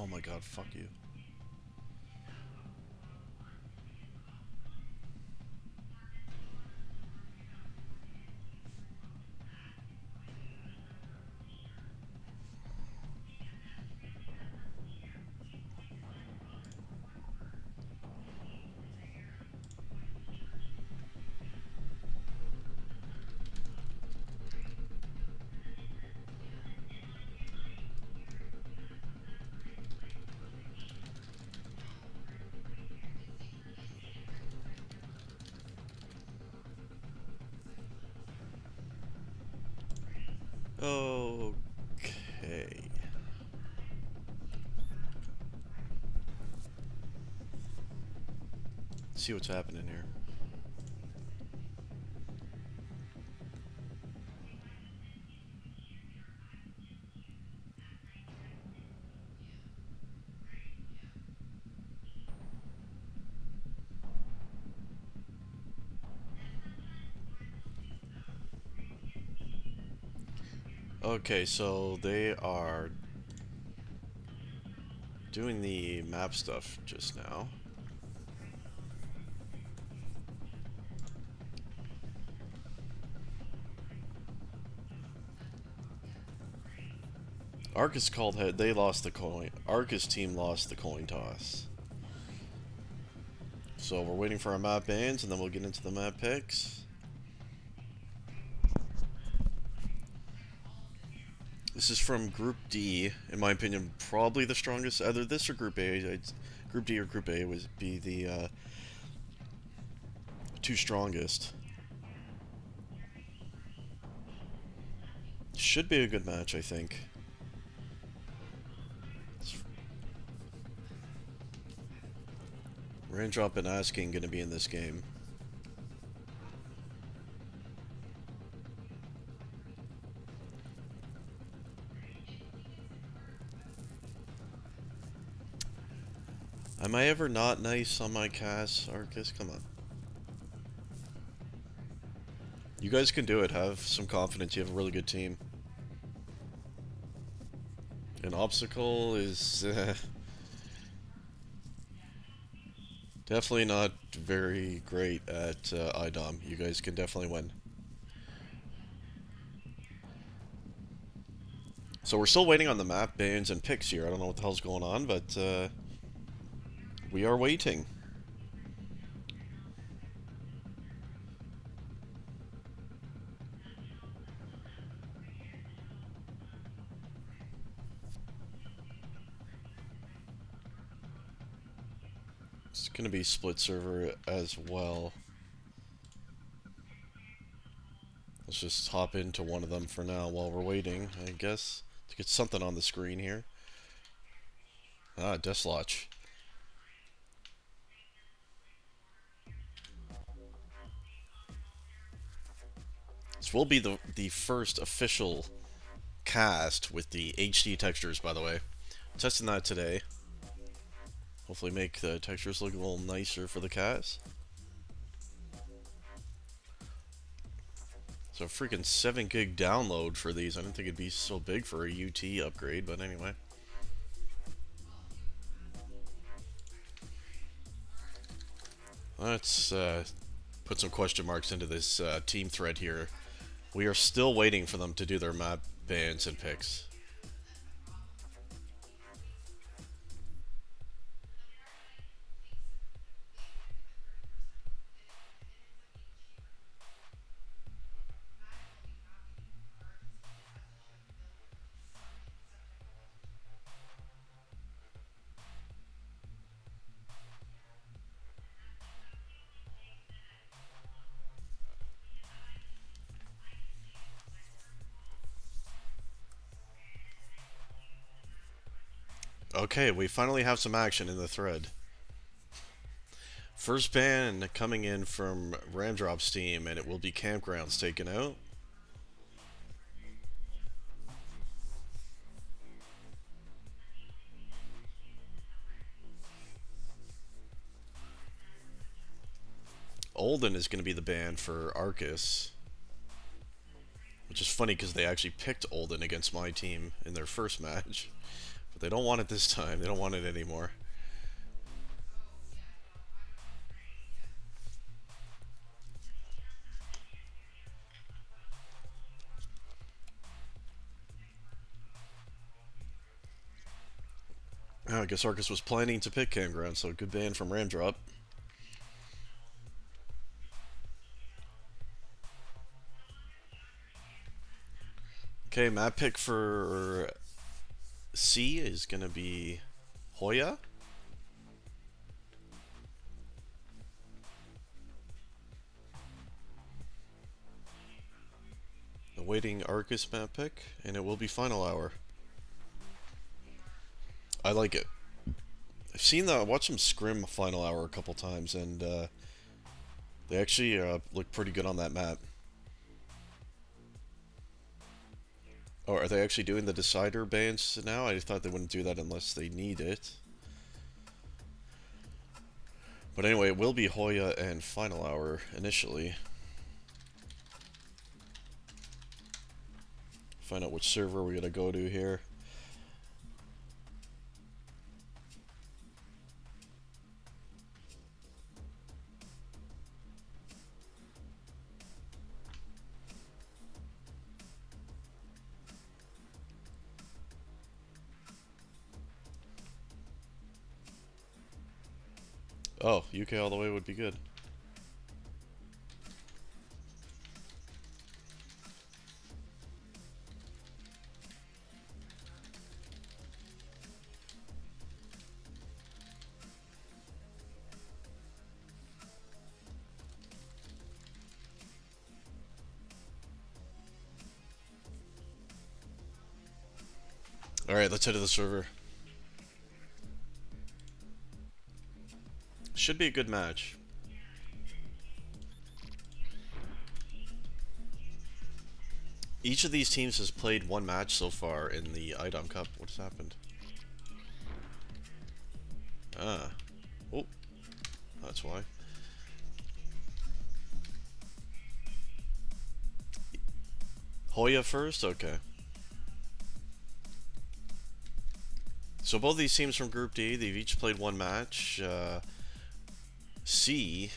Oh my god, fuck you. Okay. See what's happening here. Okay, so they are doing the map stuff just now. Arcus called head. They lost the coin. Arcus team lost the coin toss. So we're waiting for our map bans, and then we'll get into the map picks. This is from Group D, in my opinion, probably the strongest. Either this or Group A. Group D or Group A would be the two strongest. Should be a good match, I think. Raindrop and Asking going to be in this game. Am I ever not nice on my cast, Arcus? Come on. You guys can do it. Have some confidence. You have a really good team. An obstacle is definitely not very great at iDOM. You guys can definitely win. So we're still waiting on the map bans and picks here. I don't know what the hell's going on, but we are waiting. It's going to be split server as well. Let's just hop into one of them for now while we're waiting, I guess, to get something on the screen here. Ah, Deslotch. This will be the first official cast with the HD textures, by the way. I'm testing that today. Hopefully make the textures look a little nicer for the cast. So freaking 7 gig download for these. I didn't think it'd be so big for a UT upgrade, but anyway. Let's put some question marks into this team thread here. We are still waiting for them to do their map bans and picks. Okay, we finally have some action in the thread. First ban coming in from Ramdrop's team, and it will be Campgrounds taken out. Olden is going to be the ban for Arcus. Which is funny because they actually picked Olden against my team in their first match. They don't want it this time. They don't want it anymore. Oh, I guess Arcus was planning to pick Campground, so good ban from Ramdrop. Okay, map pick for C is gonna be Hoya. Awaiting Arcus map pick, and it will be final hour. I like it. I've seen the watched some scrim final hour a couple times, and they actually look pretty good on that map. Oh, are they actually doing the decider bans now? I thought they wouldn't do that unless they need it. But anyway, it will be Hoya and final hour initially. Find out which server we're gonna go to here. Oh, UK all the way would be good. Alright, let's head to the server. Should be a good match. Each of these teams has played one match so far in the iDOM Cup. What has happened? Ah. Oh. That's why. Hoya first? Okay. So both these teams from Group D, they've each played one match. C,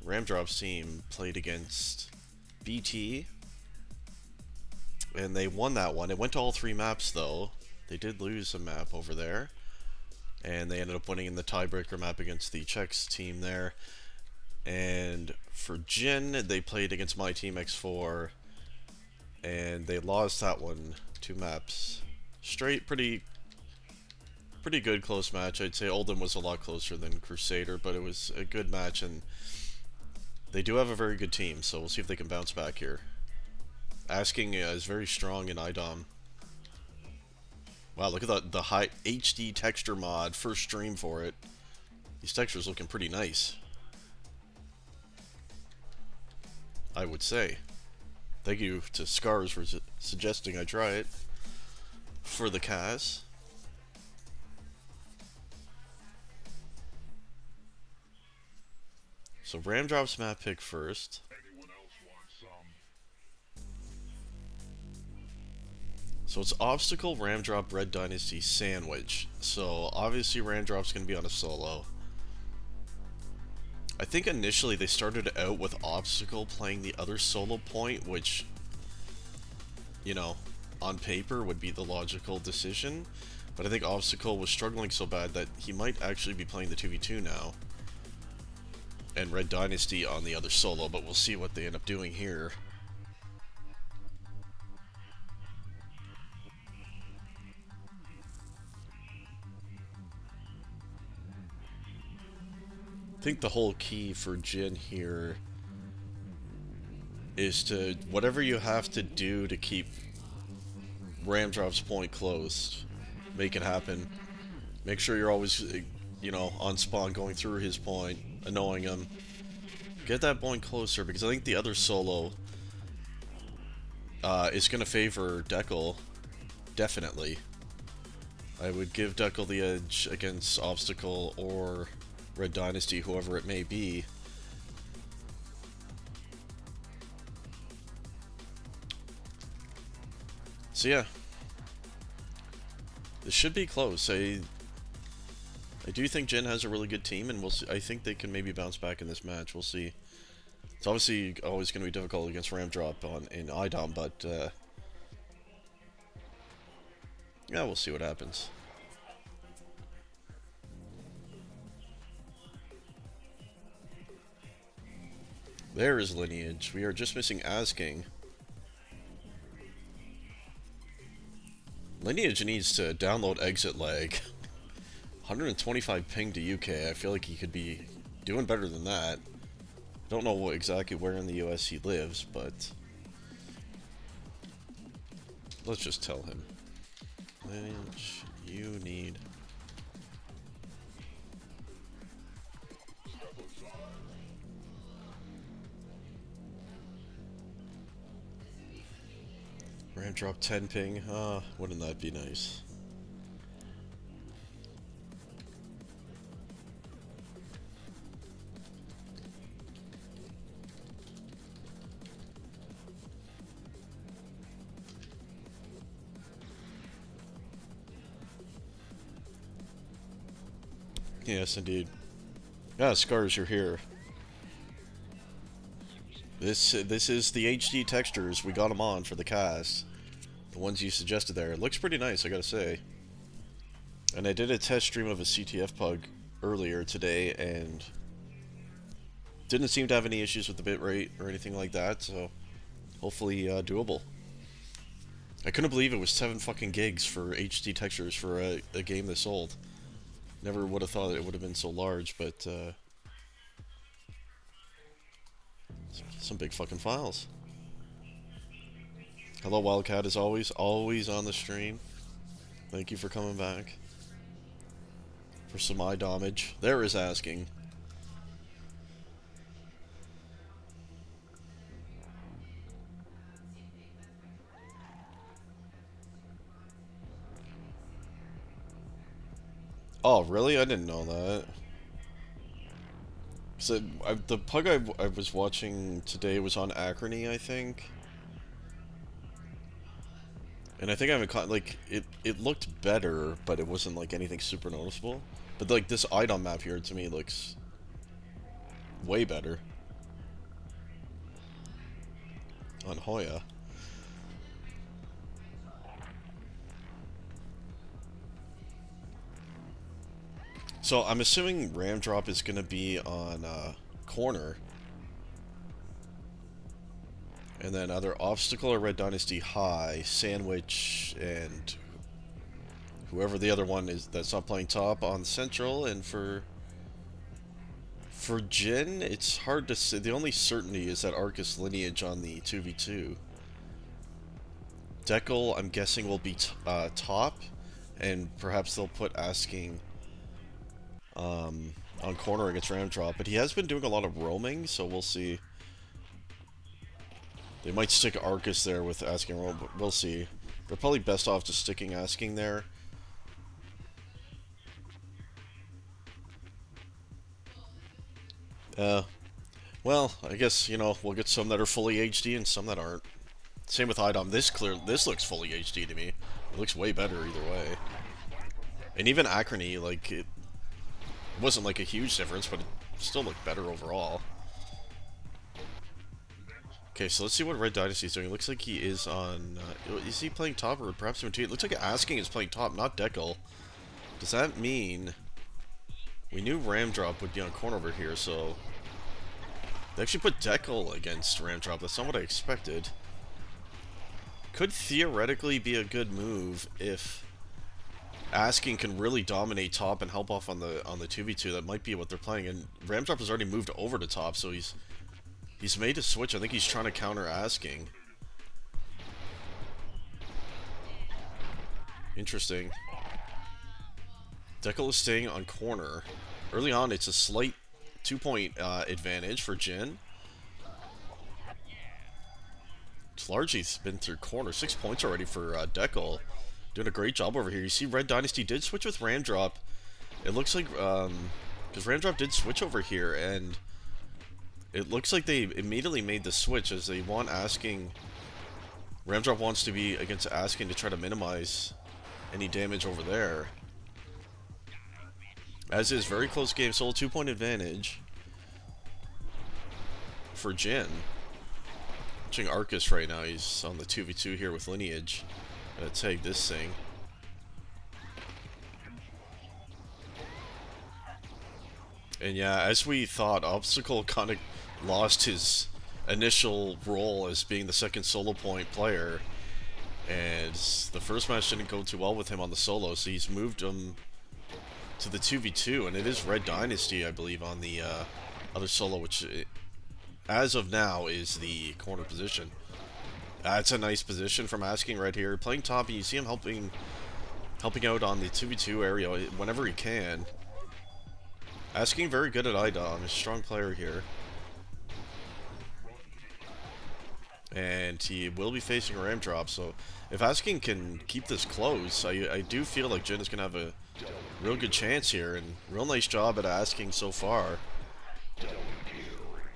Ramdrop's team, played against BT. And they won that one. It went to all three maps, though. They did lose a map over there. And they ended up winning in the tiebreaker map against the Czechs team there. And for Jin, they played against my team X4. And they lost that one 2 maps straight. Pretty good close match. I'd say Oldham was a lot closer than Crusader, but it was a good match, and they do have a very good team, so we'll see if they can bounce back here. Asking is very strong in iDOM. Wow, look at the high HD texture mod, first stream for it. These textures looking pretty nice, I would say. Thank you to Scars for suggesting I try it for the Kaz. So Ramdrop's map pick first. So it's Obstacle, Ramdrop, Red Dynasty, Sandwich. So obviously Ramdrop's going to be on a solo. I think initially they started out with Obstacle playing the other solo point, which, you know, on paper would be the logical decision. But I think Obstacle was struggling so bad that he might actually be playing the 2v2 now. And Red Dynasty on the other solo, but we'll see what they end up doing here. I think the whole key for Jin here is to, whatever you have to do to keep Ramdrop's point close, make it happen. Make sure you're always, you know, on spawn going through his point, annoying him. Get that point closer, because I think the other solo is going to favor Dekel, definitely. I would give Dekel the edge against Obstacle or Red Dynasty, whoever it may be. So yeah, This should be close. I do think Jin has a really good team, and we'll see. I think they can maybe bounce back in this match. We'll see. It's obviously always going to be difficult against Ramdrop in iDOM, but yeah, we'll see what happens. There is Lineage. We are just missing Asking. Lineage needs to download exit lag. 125 ping to UK. I feel like he could be doing better than that. I don't know exactly where in the US he lives, but let's just tell him. Lineage, you need... Ramp drop 10 ping. Ah, wouldn't that be nice? Yes, indeed. Ah, Scars, you're here. This is the HD textures. We got them on for the cast. The ones you suggested there. It looks pretty nice, I gotta say. And I did a test stream of a CTF pug earlier today, and didn't seem to have any issues with the bitrate or anything like that, so hopefully doable. I couldn't believe it was 7 fucking gigs for HD textures for a game this old. Never would have thought it would have been so large, but some big fucking files. Hello Wildcat, as always on the stream. Thank you for coming back. For some iDOMage. There is Asking. Oh, really? I didn't know that. So, the pug I was watching today was on Acrony, I think. And I think I haven't caught, like, it looked better, but it wasn't, like, anything super noticeable. But, like, this iDOM map here, to me, looks way better. On Hoya. So I'm assuming Ram Drop is going to be on corner. And then either Obstacle or Red Dynasty high, Sandwich, and whoever the other one is that's not playing top on Central. And for Jin, it's hard to say. The only certainty is that Arcus Lineage on the 2v2. Dekel, I'm guessing, will be top, and perhaps they'll put Asking on corner against Ram Drop, but he has been doing a lot of roaming, so we'll see. They might stick Arcus there with Asking roam, but we'll see. They're probably best off just sticking Asking there. Well, I guess, you know, we'll get some that are fully HD and some that aren't. Same with iDOM. This looks fully HD to me. It looks way better either way. And even Acrony, like, it wasn't like a huge difference, but it still looked better overall. Okay, so let's see what Red Dynasty is doing. It looks like he is on... is he playing top or perhaps even two? It looks like Asking is playing top, not Dekel. Does that mean... We knew Ram Drop would be on corner over here, so... They actually put Dekel against Ram Drop. That's not what I expected. Could theoretically be a good move if... Asking can really dominate top and help off on the 2v2. That might be what they're playing. And Ramdrop has already moved over to top, so he's made a switch. I think he's trying to counter Asking. Interesting. Dekel is staying on corner. Early on, it's a slight 2-point advantage for Jin. It's largely been through corner. 6 points already for Dekel. Doing a great job over here. You see Red Dynasty did switch with Ram Drop. It looks like, because Ram Drop did switch over here, and it looks like they immediately made the switch as they want Asking. Ram Drop wants to be against Asking to try to minimize any damage over there. As is, very close game, solo 2-point advantage for Jin. Watching Arcus right now, he's on the 2v2 here with Lineage. Gonna take this thing. And yeah, as we thought, Obstacle kind of lost his initial role as being the second solo point player. And the first match didn't go too well with him on the solo, so he's moved him to the 2v2. And it is Red Dynasty, I believe, on the other solo, which as of now is the corner position. It's a nice position from Asking right here. Playing top, you see him helping out on the 2v2 area whenever he can. Asking very good at iDOM, a strong player here. And he will be facing a ram drop, so if Asking can keep this close, I do feel like Jin is going to have a real good chance here, and real nice job at Asking so far.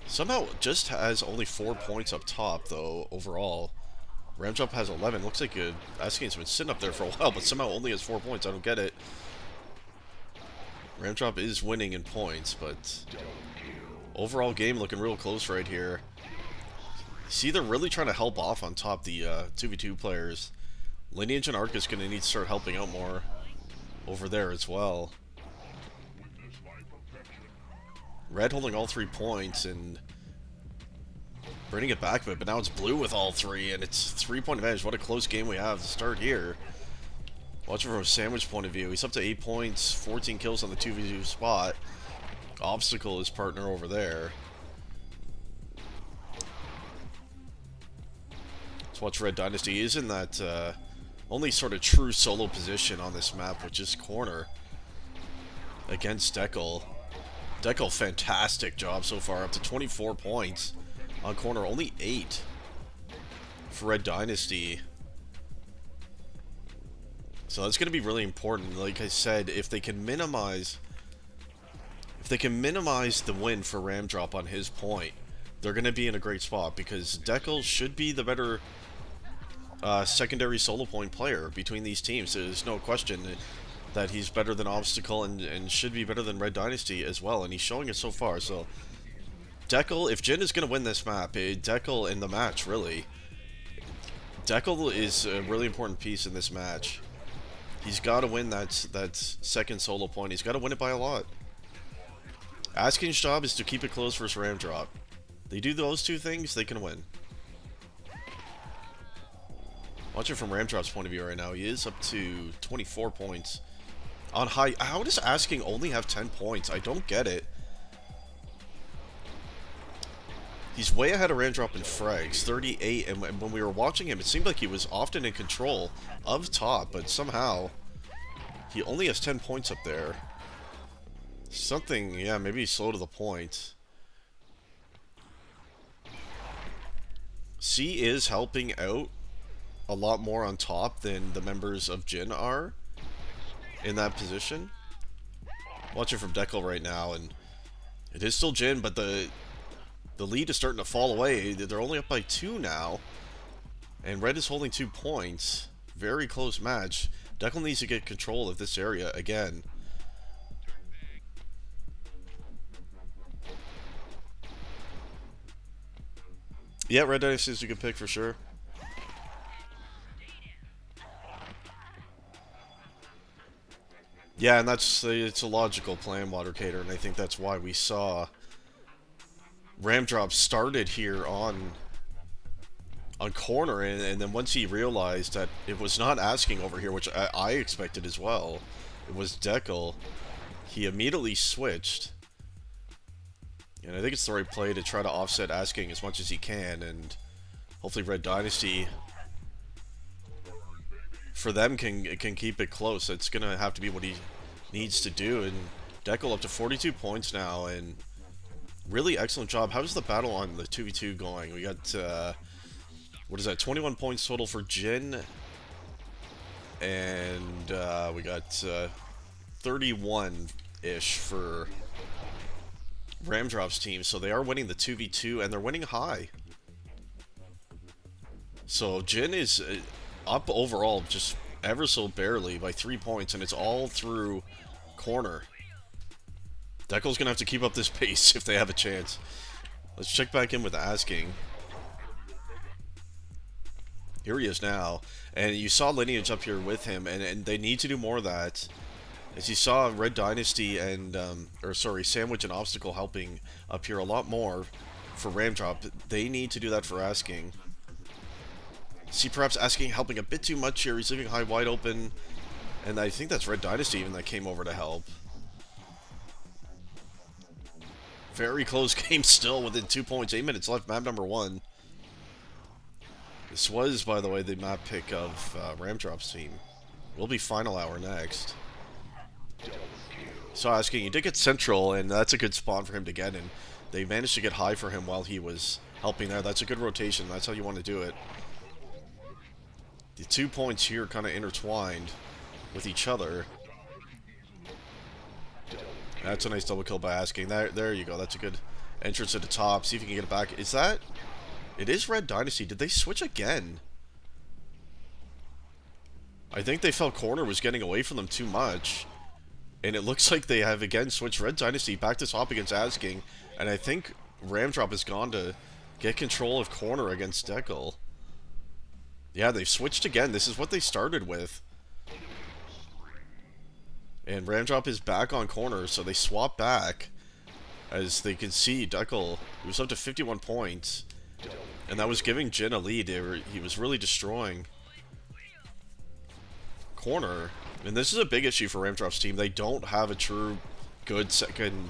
Somehow just has only 4 points up top, though, overall. Ram drop has 11. Looks like Asking's been sitting up there for a while, but somehow only has 4 points. I don't get it. Ram drop is winning in points, but overall game looking real close right here. See, they're really trying to help off on top the 2v2 players. Lineage and Arcus going to need to start helping out more over there as well. Red holding all 3 points and bringing it back a bit, but now it's blue with all 3, and it's 3-point advantage. What a close game we have to start here. Watching from a sandwich point of view, he's up to 8 points, 14 kills on the 2v2 spot. Obstacle his partner over there. Let's watch Red Dynasty. He is in that only sort of true solo position on this map, which is corner against Dekel. Dekel, fantastic job so far, up to 24 points on corner, only 8 for Red Dynasty. So that's going to be really important. Like I said, if they can minimize the win for Ram Drop on his point, they're going to be in a great spot, because Dekel should be the better secondary solo point player between these teams. There's no question that he's better than Obstacle and should be better than Red Dynasty as well, and he's showing it so far. So Dekel, if Jin is going to win this map, Dekel in the match, really. Dekel is a really important piece in this match. He's got to win that second solo point. He's got to win it by a lot. Asking's job is to keep it close versus Ram Drop. They do those 2 things, they can win. Watching from Ram Drop's point of view right now, he is up to 24 points on high. How does Asking only have 10 points? I don't get it. He's way ahead of Ram Drop in frags, 38, and when we were watching him, it seemed like he was often in control of top, but somehow he only has 10 points up there. Something, yeah, maybe he's slow to the point. C is helping out a lot more on top than the members of Jin are in that position. Watching from Dekel right now, and it is still Jin, but the lead is starting to fall away. They're only up by 2 now, and Red is holding 2 points. Very close match. Dekel needs to get control of this area again. Yeah, Red Dynasty is a good pick for sure. Yeah, and it's a logical plan, Watercater, and I think that's why we saw Ram Drop started here on corner, and then once he realized that it was not Asking over here, which I expected as well, it was Dekel, he immediately switched. And I think it's the right play to try to offset Asking as much as he can, and hopefully Red Dynasty, for them, can keep it close. It's going to have to be what he needs to do, and Dekel up to 42 points now, and really excellent job. How's the battle on the 2v2 going? We got, what is that, 21 points total for Jin, and we got 31-ish for Ram Drop's team, so they are winning the 2v2, and they're winning high. So Jin is up overall just ever so barely by 3 points, and it's all through corner. Deckel's gonna have to keep up this pace if they have a chance. Let's check back in with Asking. Here he is now, and you saw Lineage up here with him, and they need to do more of that. As you saw Red Dynasty and, Sandwich and Obstacle helping up here a lot more for Ramdrop. They need to do that for Asking. See, perhaps Asking helping a bit too much here. He's leaving high wide open, and I think that's Red Dynasty even that came over to help. Very close game still within 2 points. 8 minutes left, map number 1. This was, by the way, the map pick of Ramdrop's team. Will be final hour next. So Asking, you did get central, and that's a good spawn for him to get in. They managed to get high for him while he was helping there. That's a good rotation. That's how you want to do it. The 2 points here kind of intertwined with each other. That's a nice double kill by Asking. There you go. That's a good entrance at the top. See if you can get it back. Is that... It is Red Dynasty. Did they switch again? I think they felt corner was getting away from them too much. And it looks like they have again switched Red Dynasty back to top against Asking. And I think Ramdrop has gone to get control of corner against Deckel. Yeah, they've switched again. This is what they started with. And Ramdrop is back on corner, so they swap back. As they can see, Deckel, he was up to 51 points. And that was giving Jin a lead. He was really destroying corner. And this is a big issue for Ramdrop's team. They don't have a true good second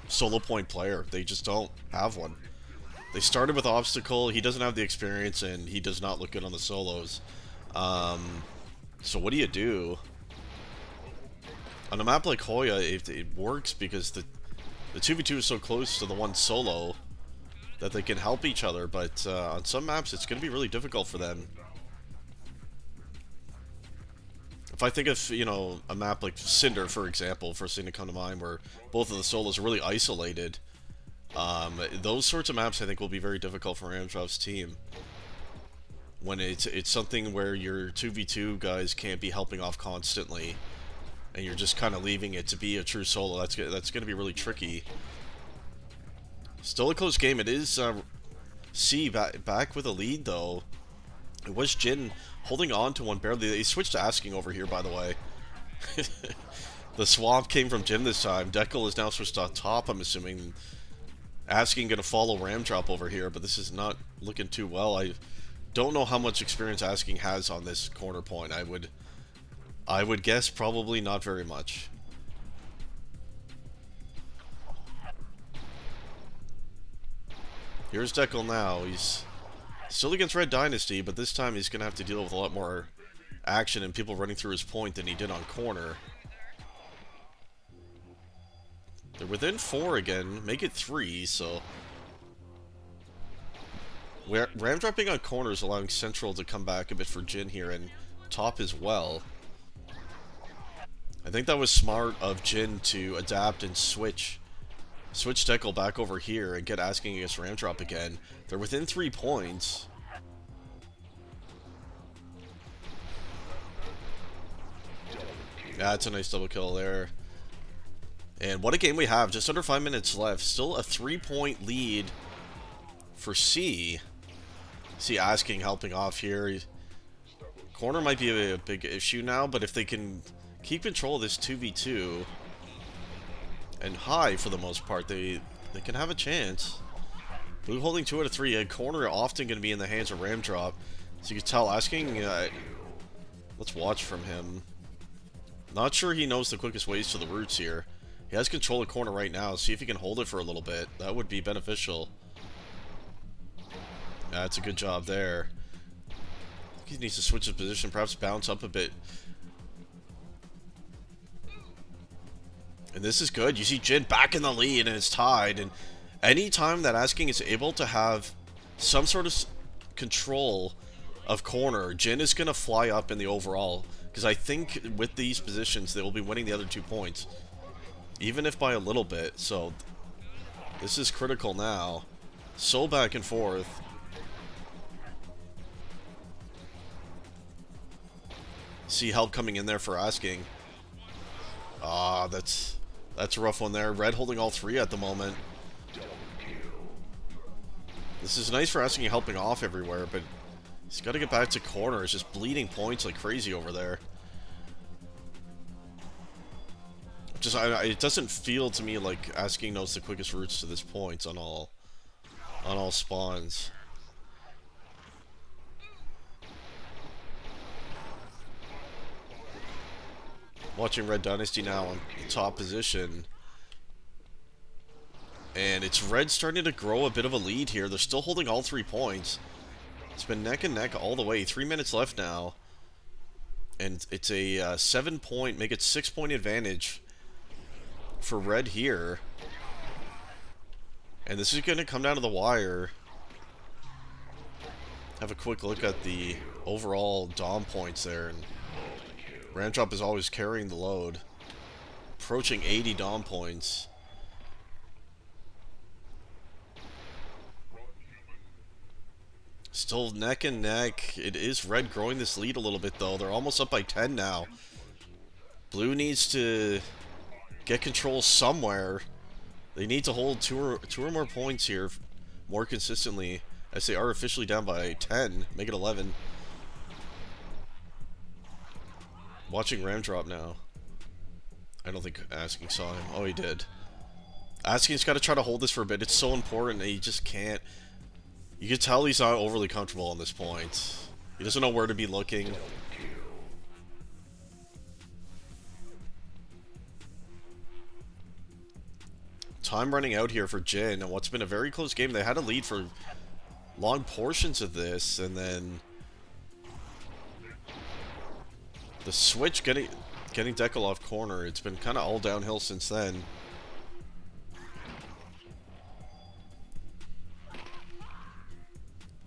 solo point player. They just don't have one. They started with Obstacle. He doesn't have the experience, and he does not look good on the solos. So what do you do? On a map like Hoya, it works because the 2v2 is so close to the one solo that they can help each other, but on some maps it's going to be really difficult for them. If I think of, you know, a map like Cinder, for example, first thing to come to mind, where both of the solos are really isolated, those sorts of maps I think will be very difficult for Ramdrop's team. When it's something where your 2v2 guys can't be helping off constantly, and you're just kind of leaving it to be a true solo, that's going to be really tricky. Still a close game. It is C back with a lead, though. It was Jin holding on to one barely. They switched to Asking over here, by the way. The swap came from Jin this time. Deckel is now switched to top, I'm assuming. Asking going to follow Ramdrop over here, but this is not looking too well. I don't know how much experience Asking has on this corner point. I would guess probably not very much. Here's Deckel now. He's still against Red Dynasty, but this time he's going to have to deal with a lot more action and people running through his point than he did on corner. They're within 4 again. Make it 3, so... Ramdrop being on corner is allowing Central to come back a bit for Jin here, and top as well. I think that was smart of Jin to adapt and switch Deckel back over here and get Asking against Ramdrop again. They're within 3 points. Yeah, it's a nice double kill there. And what a game we have. Just under 5 minutes left. Still a 3-point lead for C. See Asking helping off here. Corner might be a big issue now, but if they can keep control of this 2v2 and high for the most part, they can have a chance. Blue holding 2 out of 3. Corner often going to be in the hands of Ramdrop. So you can tell Asking, let's watch from him. Not sure he knows the quickest ways to the roots here. He has control of corner right now. See if he can hold it for a little bit. That would be beneficial. That's a good job there. I think he needs to switch his position, perhaps bounce up a bit. And this is good. You see Jin back in the lead, and it's tied. And anytime that Asking is able to have some sort of control of corner, Jin is going to fly up in the overall. Because I think with these positions, they will be winning the other 2 points. Even if by a little bit. So this is critical now. So back and forth. See help coming in there for asking. Ah, that's a rough one there. Red holding all three at the moment. This is nice for asking and helping off everywhere, but he's got to get back to corner. It's just bleeding points like crazy over there. Just it doesn't feel to me like asking knows the quickest routes to this point on all spawns. Watching Red Dynasty now on top position. And it's Red starting to grow a bit of a lead here. They're still holding all 3 points. It's been neck and neck all the way. 3 minutes left now. And it's a 7-point, make it 6-point advantage for Red here. And this is going to come down to the wire. Have a quick look at the overall Dom points there. And Ramdrop is always carrying the load. Approaching 80 Dom points. Still neck and neck. It is Red growing this lead a little bit, though. They're almost up by 10 now. Blue needs to get control somewhere. They need to hold two or more points here more consistently, as they are officially down by 10. Make it 11. Watching Ramdrop now. I don't think Asking saw him. Oh, he did. Asking's got to try to hold this for a bit. It's so important that he just can't. You can tell he's not overly comfortable on this point. He doesn't know where to be looking. Time running out here for Jin, and what's been a very close game. They had a lead for long portions of this, and then the switch getting Dekel off corner. It's been kind of all downhill since then.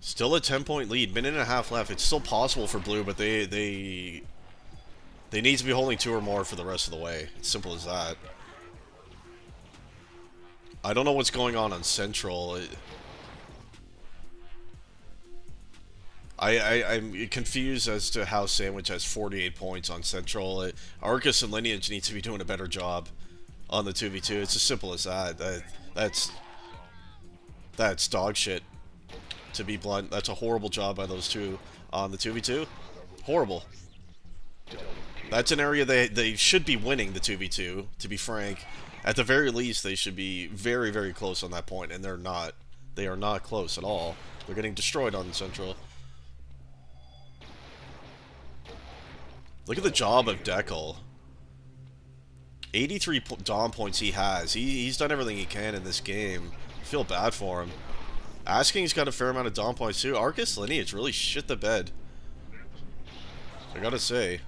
Still a 10-point lead, minute and a half left. It's still possible for Blue, but they need to be holding 2 or more for the rest of the way. It's simple as that. I don't know what's going on Central. I'm confused as to how Sandwich has 48 points on Central. Arcus and Lineage need to be doing a better job on the 2v2. It's as simple as that. That's dog shit. To be blunt, that's a horrible job by those two on the 2v2. Horrible. That's an area they should be winning the 2v2, to be frank. At the very least, they should be very, very close on that point, and they're not. They are not close at all. They're getting destroyed on Central. Look at the job of Dekel. 83 Dom points he has. He's done everything he can in this game. I feel bad for him. Asking's got a fair amount of Dom points too. Arcus Lineage really shit the bed. I gotta say.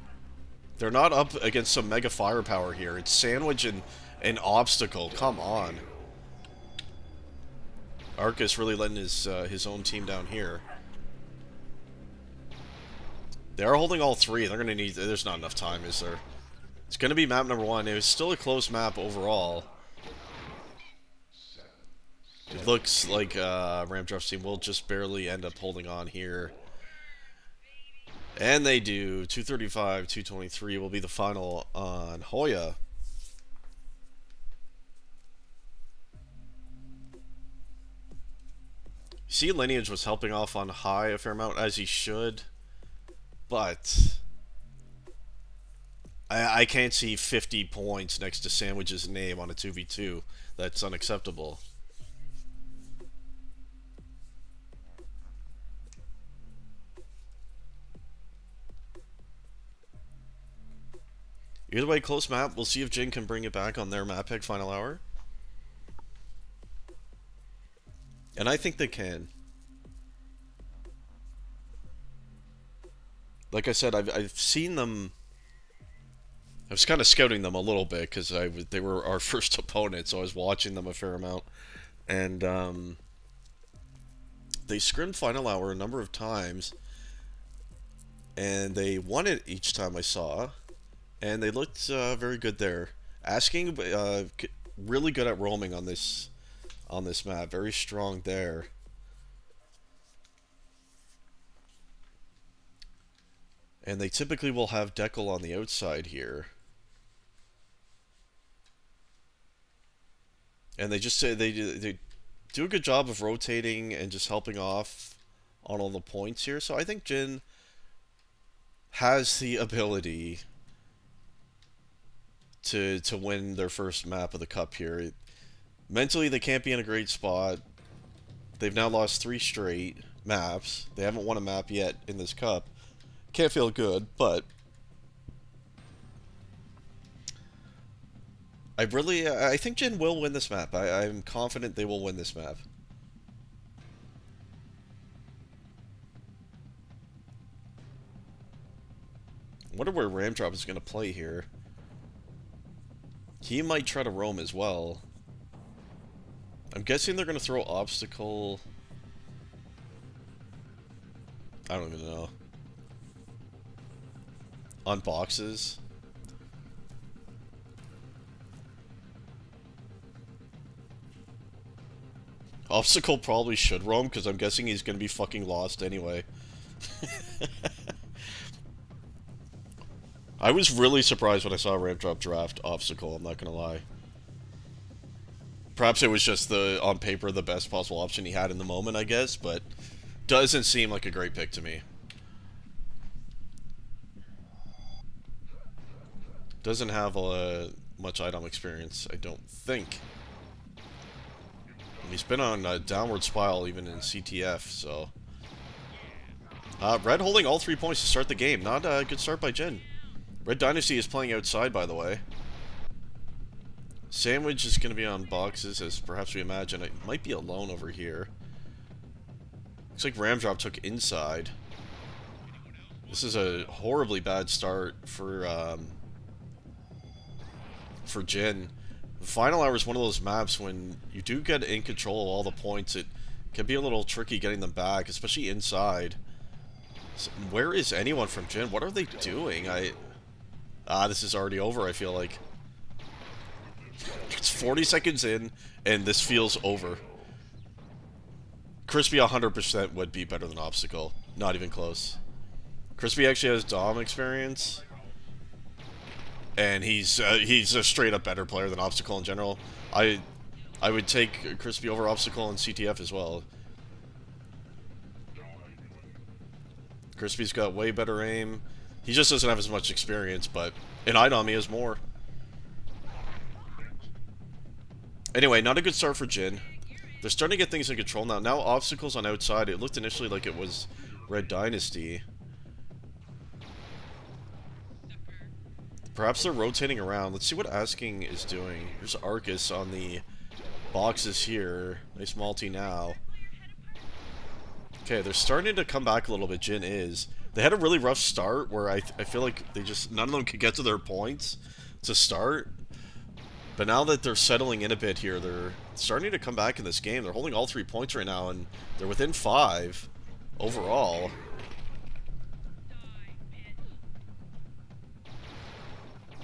They're not up against some mega firepower here. It's Sandwich and an Obstacle. Come on. Arcus really letting his own team down here. They are holding all 3. They're gonna need. There's not enough time, is there? It's gonna be map number 1. It was still a close map overall. It looks like Ramdrop's team will just barely end up holding on here. And they do. 235, 223 will be the final on Hoya. See, Lineage was helping off on high a fair amount, as he should. But I can't see 50 points next to Sandwich's name on a 2v2. That's unacceptable. Either way, close map. We'll see if Jin can bring it back on their map pick final hour. And I think they can. Like I said, I've seen them. I was kind of scouting them a little bit because they were our first opponent, so I was watching them a fair amount. And they scrimmed final hour a number of times, and they won it each time I saw. And they looked very good there. Asking, really good at roaming on this map. Very strong there. And they typically will have Dekel on the outside here. And they just say they do a good job of rotating and just helping off on all the points here. So I think Jin has the ability to win their first map of the cup here. Mentally, they can't be in a great spot. They've now lost 3 straight maps. They haven't won a map yet in this cup. Can't feel good, but I think Jin will win this map. I'm confident they will win this map. I wonder where Ramdrop is going to play here. He might try to roam as well. I'm guessing they're going to throw obstacle. I don't even know. On boxes. Obstacle probably should roam, because I'm guessing he's going to be fucking lost anyway. I was really surprised when I saw Ramdrop draft Obstacle, I'm not going to lie. Perhaps it was just on paper, the best possible option he had in the moment, I guess, but doesn't seem like a great pick to me. Doesn't have much iDOM experience, I don't think. And he's been on a downward spiral even in CTF, so... Red holding all 3 points to start the game. Not a good start by Jin. Red Dynasty is playing outside, by the way. Sandwich is going to be on boxes, as perhaps we imagine. It might be alone over here. Looks like Ramdrop took inside. This is a horribly bad start for Jin. The final hour is one of those maps when you do get in control of all the points. It can be a little tricky getting them back, especially inside. So where is anyone from Jin? What are they doing? This is already over, I feel like. It's 40 seconds in, and this feels over. Crispy 100% would be better than Obstacle. Not even close. Crispy actually has DOM experience. And he's a straight-up better player than Obstacle in general. I would take Crispy over Obstacle in CTF as well. Crispy's got way better aim. He just doesn't have as much experience, but in iDOM he has more. Anyway, not a good start for Jin. They're starting to get things in control now. Now Obstacle's on outside. It looked initially like it was Red Dynasty. Perhaps they're rotating around. Let's see what Asking is doing. There's Arcus on the boxes here. Nice multi now. Okay, they're starting to come back a little bit, Jin is. They had a really rough start where I feel like none of them could get to their points to start. But now that they're settling in a bit here, they're starting to come back in this game. They're holding all 3 points right now, and they're within 5 overall.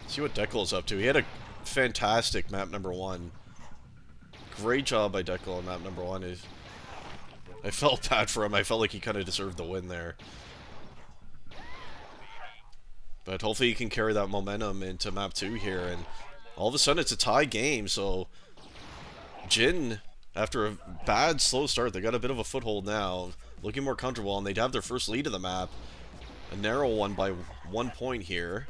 See what Dekel's up to. He had a fantastic map number 1. Great job by Dekel on map number 1. I felt bad for him. I felt like he kind of deserved the win there. But hopefully he can carry that momentum into map 2 here. And all of a sudden it's a tie game. So Jin, after a bad slow start, they got a bit of a foothold now. Looking more comfortable, and they'd have their first lead of the map. A narrow one by 1 point here.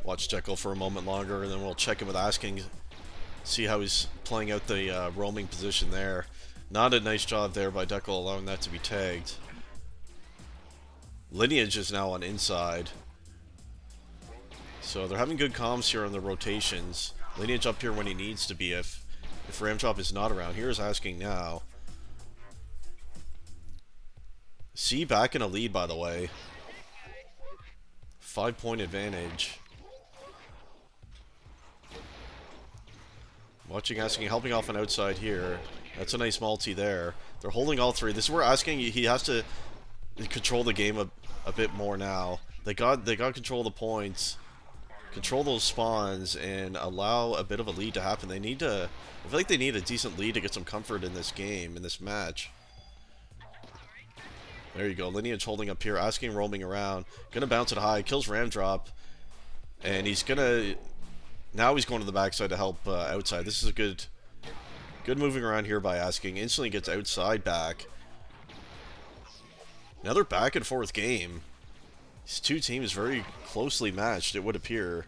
Watch Jekyll for a moment longer, and then we'll check in with Asking, see how he's playing out the roaming position there. Not a nice job there by Dekel, allowing that to be tagged. Lineage is now on inside. So they're having good comms here on the rotations. Lineage up here when he needs to be if Ramdrop is not around. Here's Asking now. C back in a lead, by the way. 5-point advantage. Watching Asking, helping off on outside here. That's a nice multi there. They're holding all 3. This is where Asking, he has to control the game a bit more now. They got control of the points. control those spawns and allow a bit of a lead to happen. They need to... I feel like they need a decent lead to get some comfort in this game, in this match. There you go. Lineage holding up here, asking, roaming around. Gonna bounce it high, kills Ram Drop. And he's gonna... Now he's going to the backside to help outside. This is a good moving around here by asking. Instantly gets outside back. Another back and forth game. These two teams very closely matched, it would appear.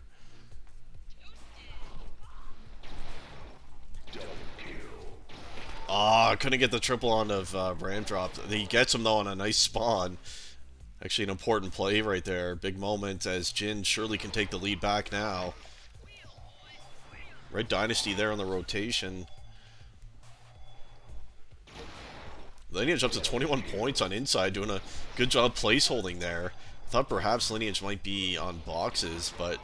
Ah, couldn't get the triple on of Ram Drop. He gets him though on a nice spawn. Actually an important play right there. Big moment as Jin surely can take the lead back now. Red Dynasty there on the rotation. Lineage up to 21 points on inside, doing a good job place holding there. Thought perhaps Lineage might be on boxes, but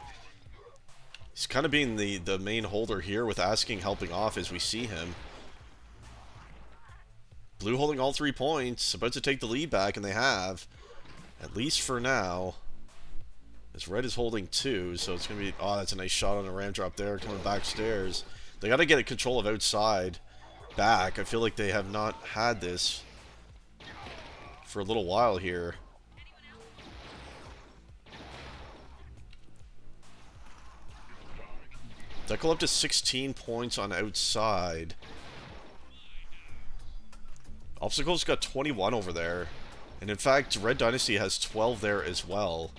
he's kind of being the main holder here with asking helping off as we see him. Blue holding all 3 points, about to take the lead back, and they have. At least for now. As Red is holding 2, so it's going to be... Oh, that's a nice shot on a Ram Drop there, coming back stairs. They got to get control of outside back. I feel like they have not had this for a little while here. Deckle up to 16 points on outside. Obstacles got 21 over there. And in fact, Red Dynasty has 12 there as well.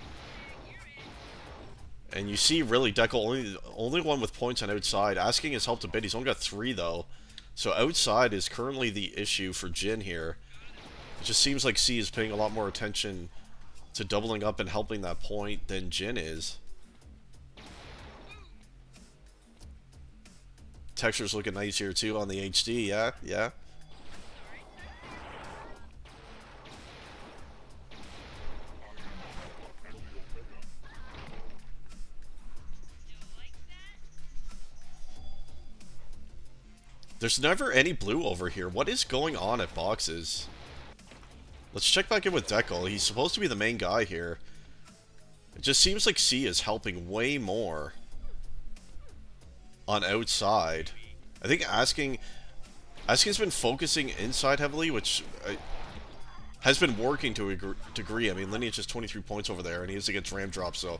And you see, really, Deckle only one with points on outside. Asking has helped a bit. He's only got 3, though. So outside is currently the issue for Jin here. It just seems like C is paying a lot more attention to doubling up and helping that point than Jin is. Texture's looking nice here, too, on the HD. Yeah, yeah. There's never any blue over here. What is going on at boxes? Let's check back in with Deckle. He's supposed to be the main guy here. It just seems like C is helping way more on outside. I think Asking's been focusing inside heavily, which has been working to a degree. I mean, Lineage has 23 points over there, and he is against Ram Drop, so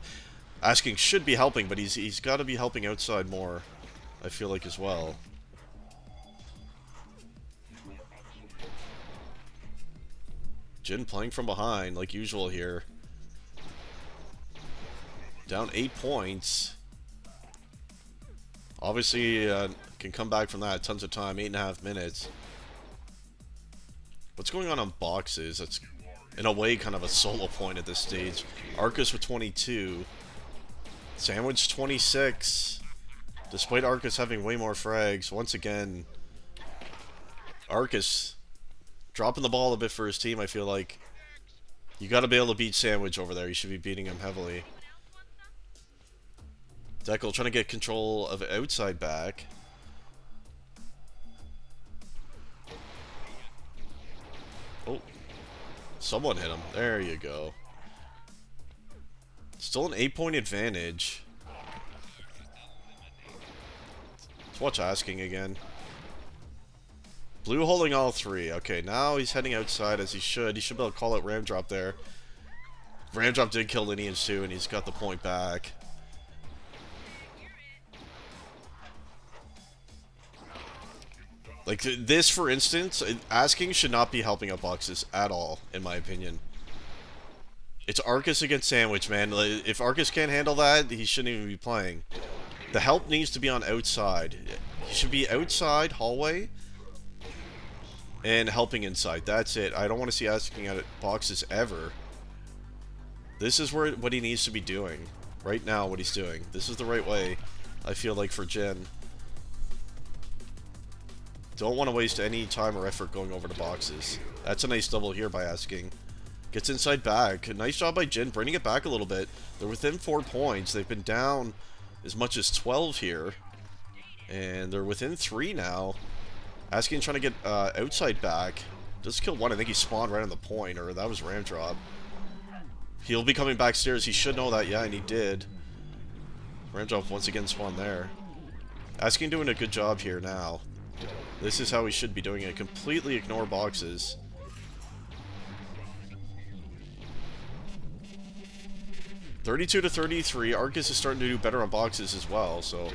Asking should be helping, but he's got to be helping outside more, I feel like, as well. Jin playing from behind, like usual here. Down 8 points. Obviously, can come back from that. Tons of time, 8.5 minutes. What's going on boxes? That's, in a way, kind of a solo point at this stage. Arcus with 22. Sandwich 26. Despite Arcus having way more frags, once again, Arcus dropping the ball a bit for his team, I feel like. You got to be able to beat Sandwich over there. You should be beating him heavily. Deckle trying to get control of outside back. Oh. Someone hit him. There you go. Still an 8-point advantage. Let's watch Asking again. Blue holding all 3. Okay, now he's heading outside as he should. He should be able to call out Ram Drop there. Ram Drop did kill Lineage too, and he's got the point back. Like, this, for instance, Asking should not be helping out boxes at all, in my opinion. It's Arcus against Sandwich, man. If Arcus can't handle that, he shouldn't even be playing. The help needs to be on outside. He should be outside, hallway, and helping inside. That's it. I don't want to see Asking out at boxes ever. This is what he needs to be doing. Right now, what he's doing. This is the right way, I feel like, for Jin. Don't want to waste any time or effort going over to boxes. That's a nice double here by Asking. Gets inside back. Nice job by Jin, bringing it back a little bit. They're within 4 points. They've been down as much as 12 here. And they're within 3 now. Asking trying to get outside back. Does kill 1. I think he spawned right on the point, or that was Ram Drop. He'll be coming back stairs. He should know that, yeah, and he did. Raindrop once again spawned there. Asking doing a good job here now. This is how we should be doing it. Completely ignore boxes. $32-33. Arcus is starting to do better on boxes as well, so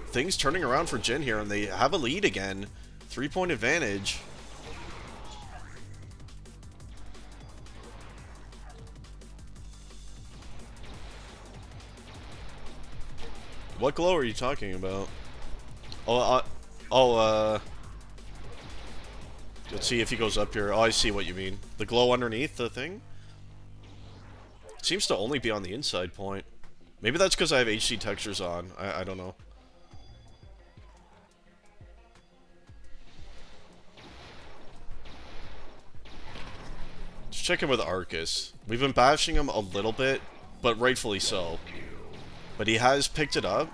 things turning around for Jin here, and they have a lead again. 3-point advantage. What glow are you talking about? Let's see if he goes up here. Oh, I see what you mean. The glow underneath the thing? Seems to only be on the inside point. Maybe that's because I have HD textures on. I don't know. Just checking with Arcus. We've been bashing him a little bit, but rightfully so. But he has picked it up.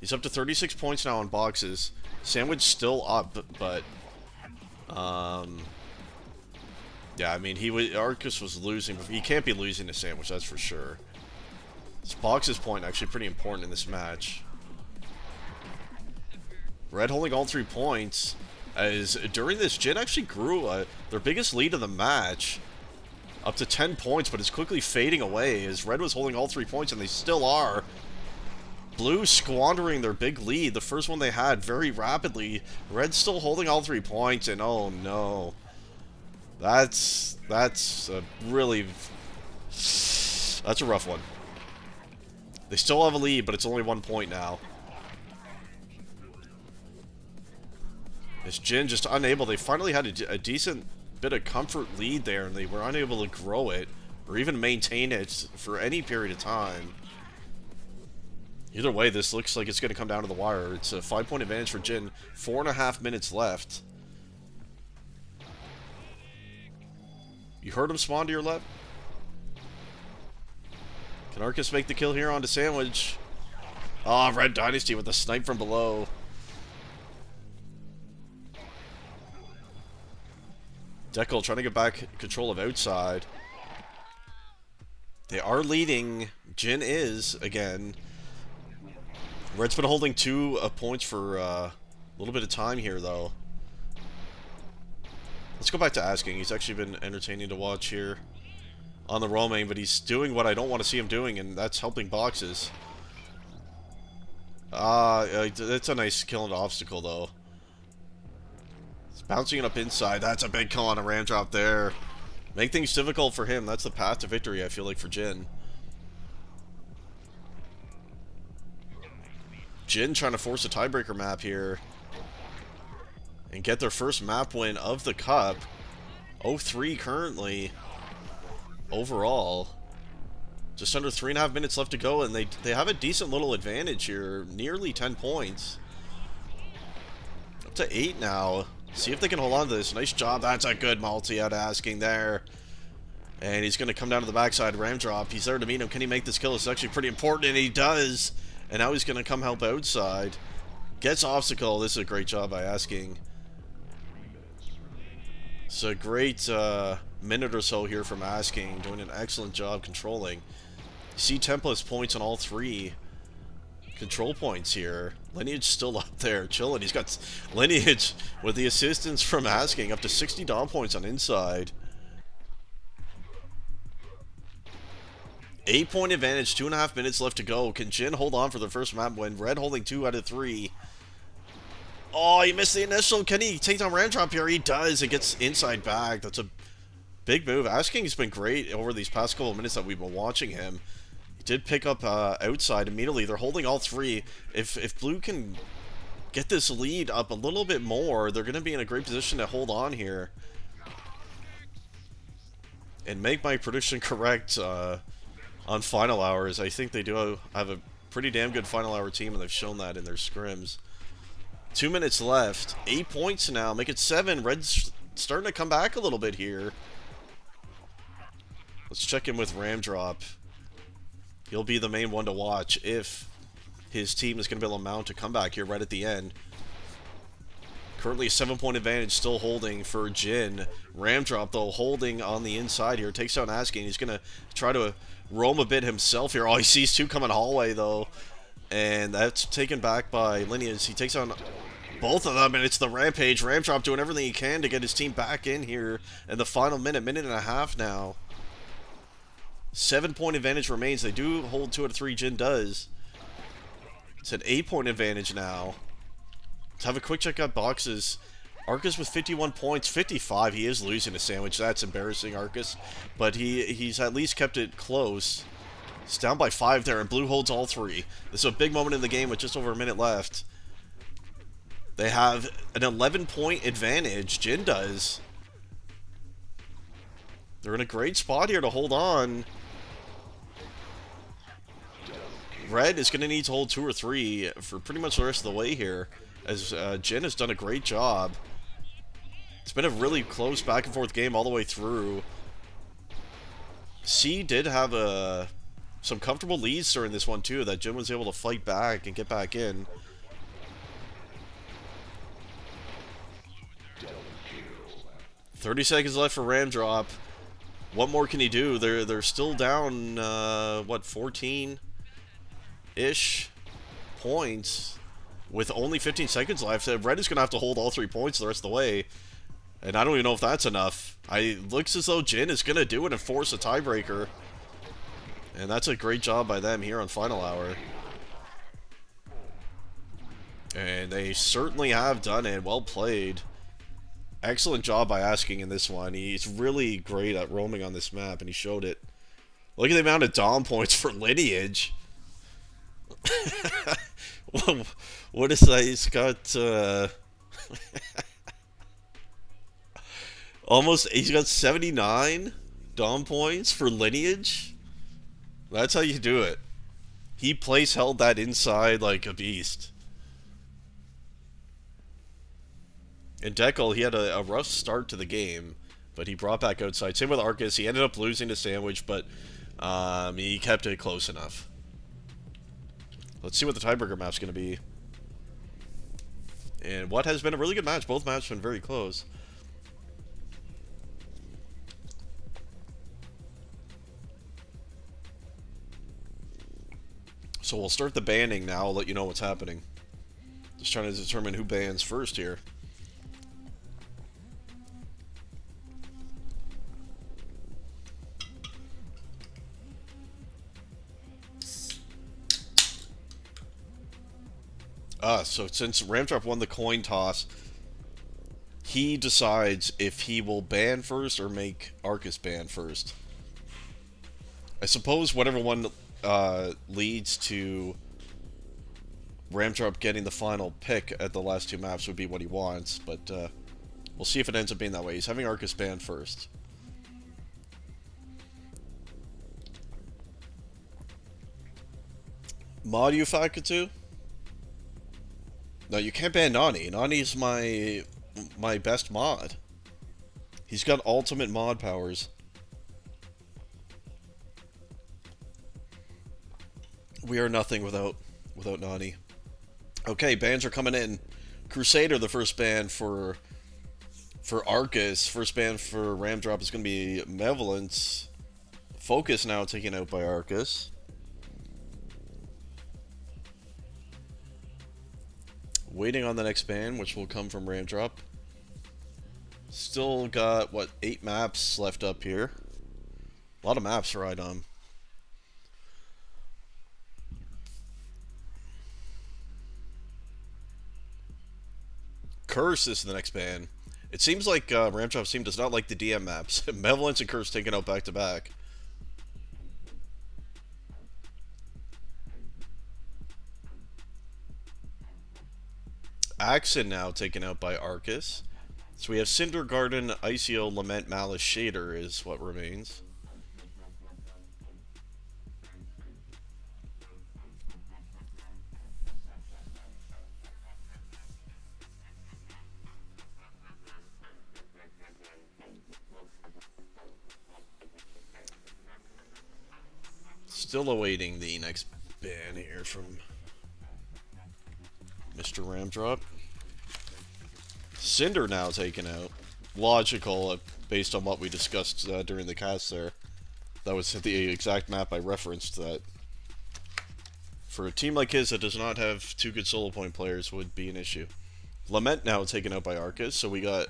He's up to 36 points now on boxes. Sandwich still up, but yeah, I mean, Arcus was losing. He can't be losing to Sandwich, that's for sure. This boxes point actually pretty important in this match. Red holding all 3 points. As during this, Jin actually grew their biggest lead of the match up to 10 points, but it's quickly fading away as Red was holding all 3 points, and they still are. Blue squandering their big lead, the first one they had, very rapidly. Red still holding all 3 points, and oh no. That's a really... That's a rough one. They still have a lead, but it's only 1 point now. This Jin just unable. They finally had a decent bit of comfort lead there, and they were unable to grow it or even maintain it for any period of time. Either way, this looks like it's going to come down to the wire. It's a 5-point advantage for Jin. 4.5 minutes left. You heard him spawn to your left? Can Arcus make the kill here onto Sandwich? Ah, Red Dynasty with a snipe from below. Dekel trying to get back control of outside. They are leading. Jin is, again. Red's been holding 2 points for a little bit of time here, though. Let's go back to asking. He's actually been entertaining to watch here on the roaming, but he's doing what I don't want to see him doing, and that's helping boxes. That's a nice kill into obstacle, though. It's bouncing it up inside. That's a big kill on a ram drop there. Make things difficult for him. That's the path to victory, I feel like, for Jin. Jin trying to force a tiebreaker map here and get their first map win of the cup. 0-3 currently overall. Just under 3.5 minutes left to go, and they have a decent little advantage here. Nearly 10 points. Up to 8 now. See if they can hold on to this. Nice job. That's a good multi out asking there. And he's going to come down to the backside. Ram drop. He's there to meet him. Can he make this kill? It's actually pretty important, and he does. And now he's going to come help outside. Gets obstacle. This is a great job by asking. It's a great minute or so here from asking. Doing an excellent job controlling. You see Templa's points on all 3 control points here. Lineage still up there, chilling. He's got Lineage with the assistance from asking. Up to 60 DOM points on inside. 8-point advantage, 2.5 minutes left to go. Can Jin hold on for the first map win? Red holding 2 out of 3. Oh, he missed the initial. Can he take down Ram Drop here? He does. It gets inside back. That's a big move. Asking's been great over these past couple of minutes that we've been watching him. He did pick up outside immediately. They're holding all 3. If Blue can get this lead up a little bit more, they're going to be in a great position to hold on here. And make my prediction correct on Final Hours. I think they do have a pretty damn good Final Hour team, and they've shown that in their scrims. 2 minutes left. 8 points now. Make it 7. Red's starting to come back a little bit here. Let's check in with Ram Drop. He'll be the main one to watch if his team is going to be able to mount a comeback here right at the end. Currently a 7-point advantage still holding for Jin. Ram Drop, though, holding on the inside here. Takes down Asking. He's going to try to roam a bit himself here. Oh, he sees 2 coming hallway, though. And that's taken back by Lineage. He takes on both of them, and it's the Rampage. Ramdrop doing everything he can to get his team back in here in the final minute and a half now. 7-point advantage remains. They do hold 2 out of 3. Jin does. It's an 8-point advantage now. Let's have a quick check out boxes. Arcus with 51 points, 55. He is losing a sandwich. That's embarrassing, Arcus. But he's at least kept it close. It's down by 5 there, and Blue holds all 3. This is a big moment in the game with just over a minute left. They have an 11-point advantage. Jin does. They're in a great spot here to hold on. Red is going to need to hold 2 or 3 for pretty much the rest of the way here, as Jin has done a great job. It's been a really close back and forth game all the way through. C did have some comfortable leads during this one too, that Jin was able to fight back and get back in. $30 left for Ramdrop. What more can he do? They're still down, what, 14-ish points with only 15 seconds left. Red is going to have to hold all 3 points the rest of the way. And I don't even know if that's enough. It looks as though Jin is going to do it and force a tiebreaker. And that's a great job by them here on Final Hour. And they certainly have done it. Well played. Excellent job by Asking in this one. He's really great at roaming on this map, and he showed it. Look at the amount of Dom points for Lineage. What is that? He's got, he's got 79 Dom points for Lineage. That's how you do it. He place held that inside like a beast. In Dekel, he had a rough start to the game, but he brought back outside. Same with Arcus. He ended up losing the sandwich, but he kept it close enough. Let's see what the tiebreaker map's going to be. And what has been a really good match. Both maps have been very close. So we'll start the banning now. I'll let you know what's happening. Just trying to determine who bans first here. So since Ramdrop won the coin toss, he decides if he will ban first or make Arcus ban first. I suppose whatever one leads to Ramdrop getting the final pick at the last 2 maps would be what he wants, but we'll see if it ends up being that way. He's having Arcus ban first. Mod you, Fakatu? No, you can't ban Nani. Nani's my best mod. He's got ultimate mod powers. We are nothing without Nani. Okay, bans are coming in. Crusader, the first ban for Arcus. First ban for Ramdrop is going to be Malevolence. Focus now taken out by Arcus. Waiting on the next ban, which will come from Ramdrop. Still got, what, 8 maps left up here. A lot of maps for iDOM. Curse is the next ban. It seems like Ramdrop's team does not like the DM maps. Malevolence and Curse taken out back to back. Axon now taken out by Arcus. So we have Cinder Garden, ICO, Lament, Malice, Shader is what remains. Still awaiting the next ban here from Mr. Ramdrop. Cinder now taken out. Logical, based on what we discussed during the cast there. That was the exact map I referenced that. For a team like his that does not have two good solo point players would be an issue. Lament now taken out by Arcus, so we got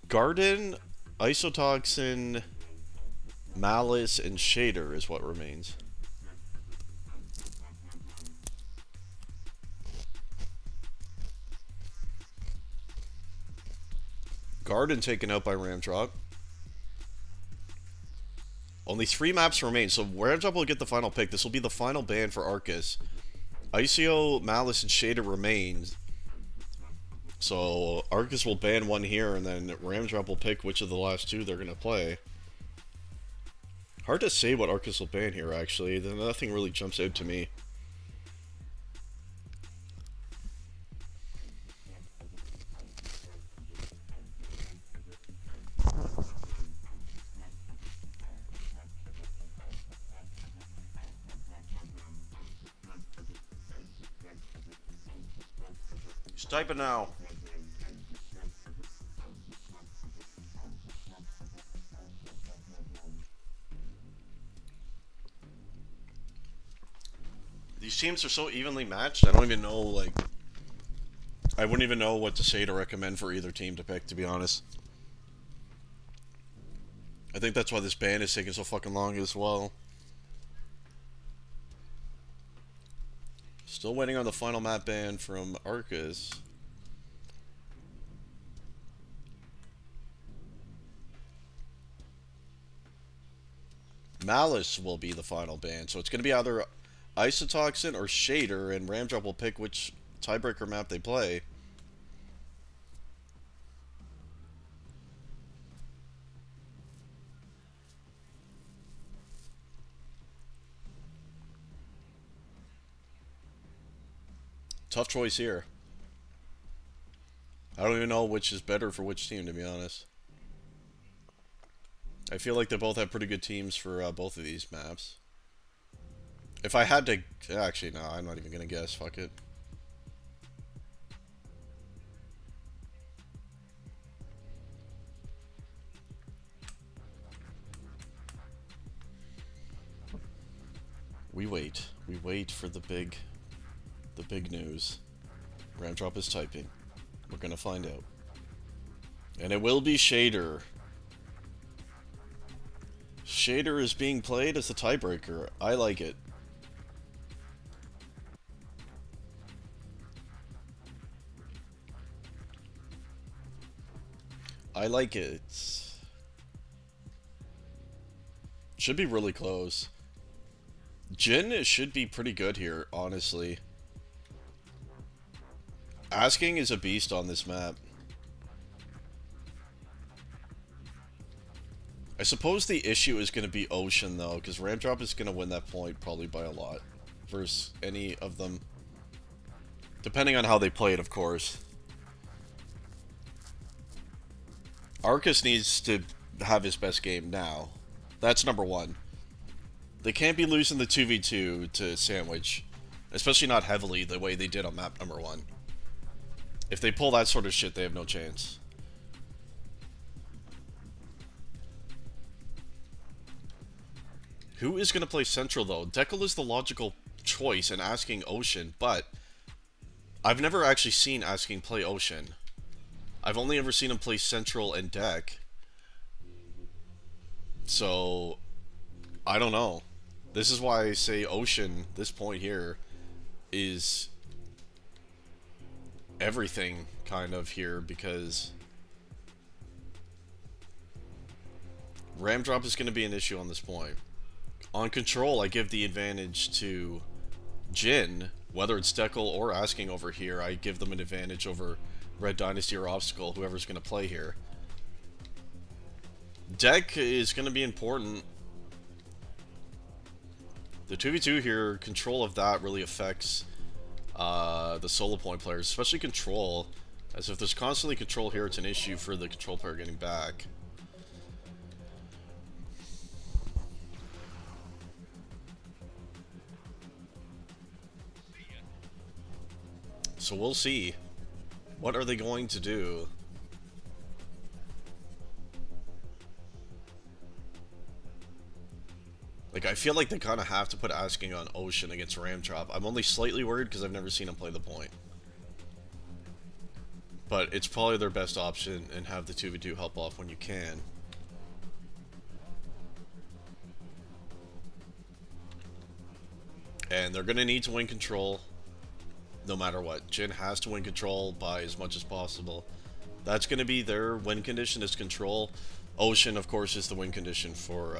Garden, Isotoxin, Malice, and Shader is what remains. Garden taken out by Ramdrop. Only 3 maps remain, so Ramdrop will get the final pick. This will be the final ban for Arcus. Ico, Malice, and Shader remains. So Arcus will ban one here, and then Ramdrop will pick which of the last 2 they're going to play. Hard to say what Arcus will ban here, actually. Nothing really jumps out to me. He's typing now. These teams are so evenly matched, I don't even know, like... I wouldn't even know what to say to recommend for either team to pick, to be honest. I think that's why this ban is taking so fucking long as well. Still waiting on the final map ban from Arcus. Malice will be the final ban, so it's going to be either Isotoxin or Shader, and Ramdrop will pick which tiebreaker map they play. Tough choice here. I don't even know which is better for which team, to be honest. I feel like they both have pretty good teams for both of these maps. If I had to... Actually, no, I'm not even going to guess. Fuck it. We wait. We wait for the big news. Ramdrop is typing. We're going to find out. And it will be Shader. Shader is being played as the tiebreaker. I like it. I like it. Should be really close. Jin should be pretty good here, honestly. Asking is a beast on this map. I suppose the issue is going to be Ocean, though, because Ramdrop is going to win that point probably by a lot versus any of them. Depending on how they play it, of course. Arcus needs to have his best game now. That's number one. They can't be losing the 2v2 to Sandwich. Especially not heavily the way they did on map number 1. If they pull that sort of shit, they have no chance. Who is going to play Central, though? Dekel is the logical choice in Asking Ocean, but I've never actually seen Asking play Ocean. I've only ever seen him play Central and Deck. So, I don't know. This is why I say Ocean, this point here, is everything kind of here, because Ramdrop is going to be an issue on this point. On Control, I give the advantage to Jin, whether it's Dekel or Asking over here, I give them an advantage over Red Dynasty or Obstacle, whoever's going to play here. Deck is going to be important. The 2v2 here, control of that really affects the solo point players, especially Control, as if there's constantly control here, it's an issue for the control player getting back. So we'll see. What are they going to do? Like, I feel like they kind of have to put asking on Ocean against Ramdrop. I'm only slightly worried because I've never seen him play the point. But it's probably their best option, and have the 2v2 help off when you can. And they're going to need to win control no matter what. Jin has to win control by as much as possible. That's going to be their win condition, is control. Ocean, of course, is the win condition for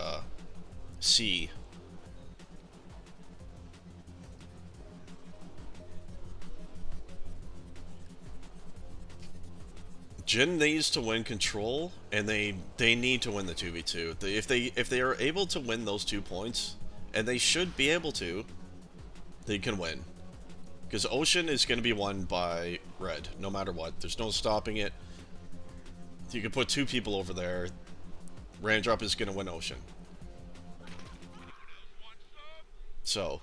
C. Jin needs to win control, and they need to win the 2v2. If they are able to win those 2 points, and they should be able to, they can win. Because Ocean is going to be won by Red, no matter what. There's no stopping it. You can put 2 people over there. Ramdrop is going to win Ocean. So,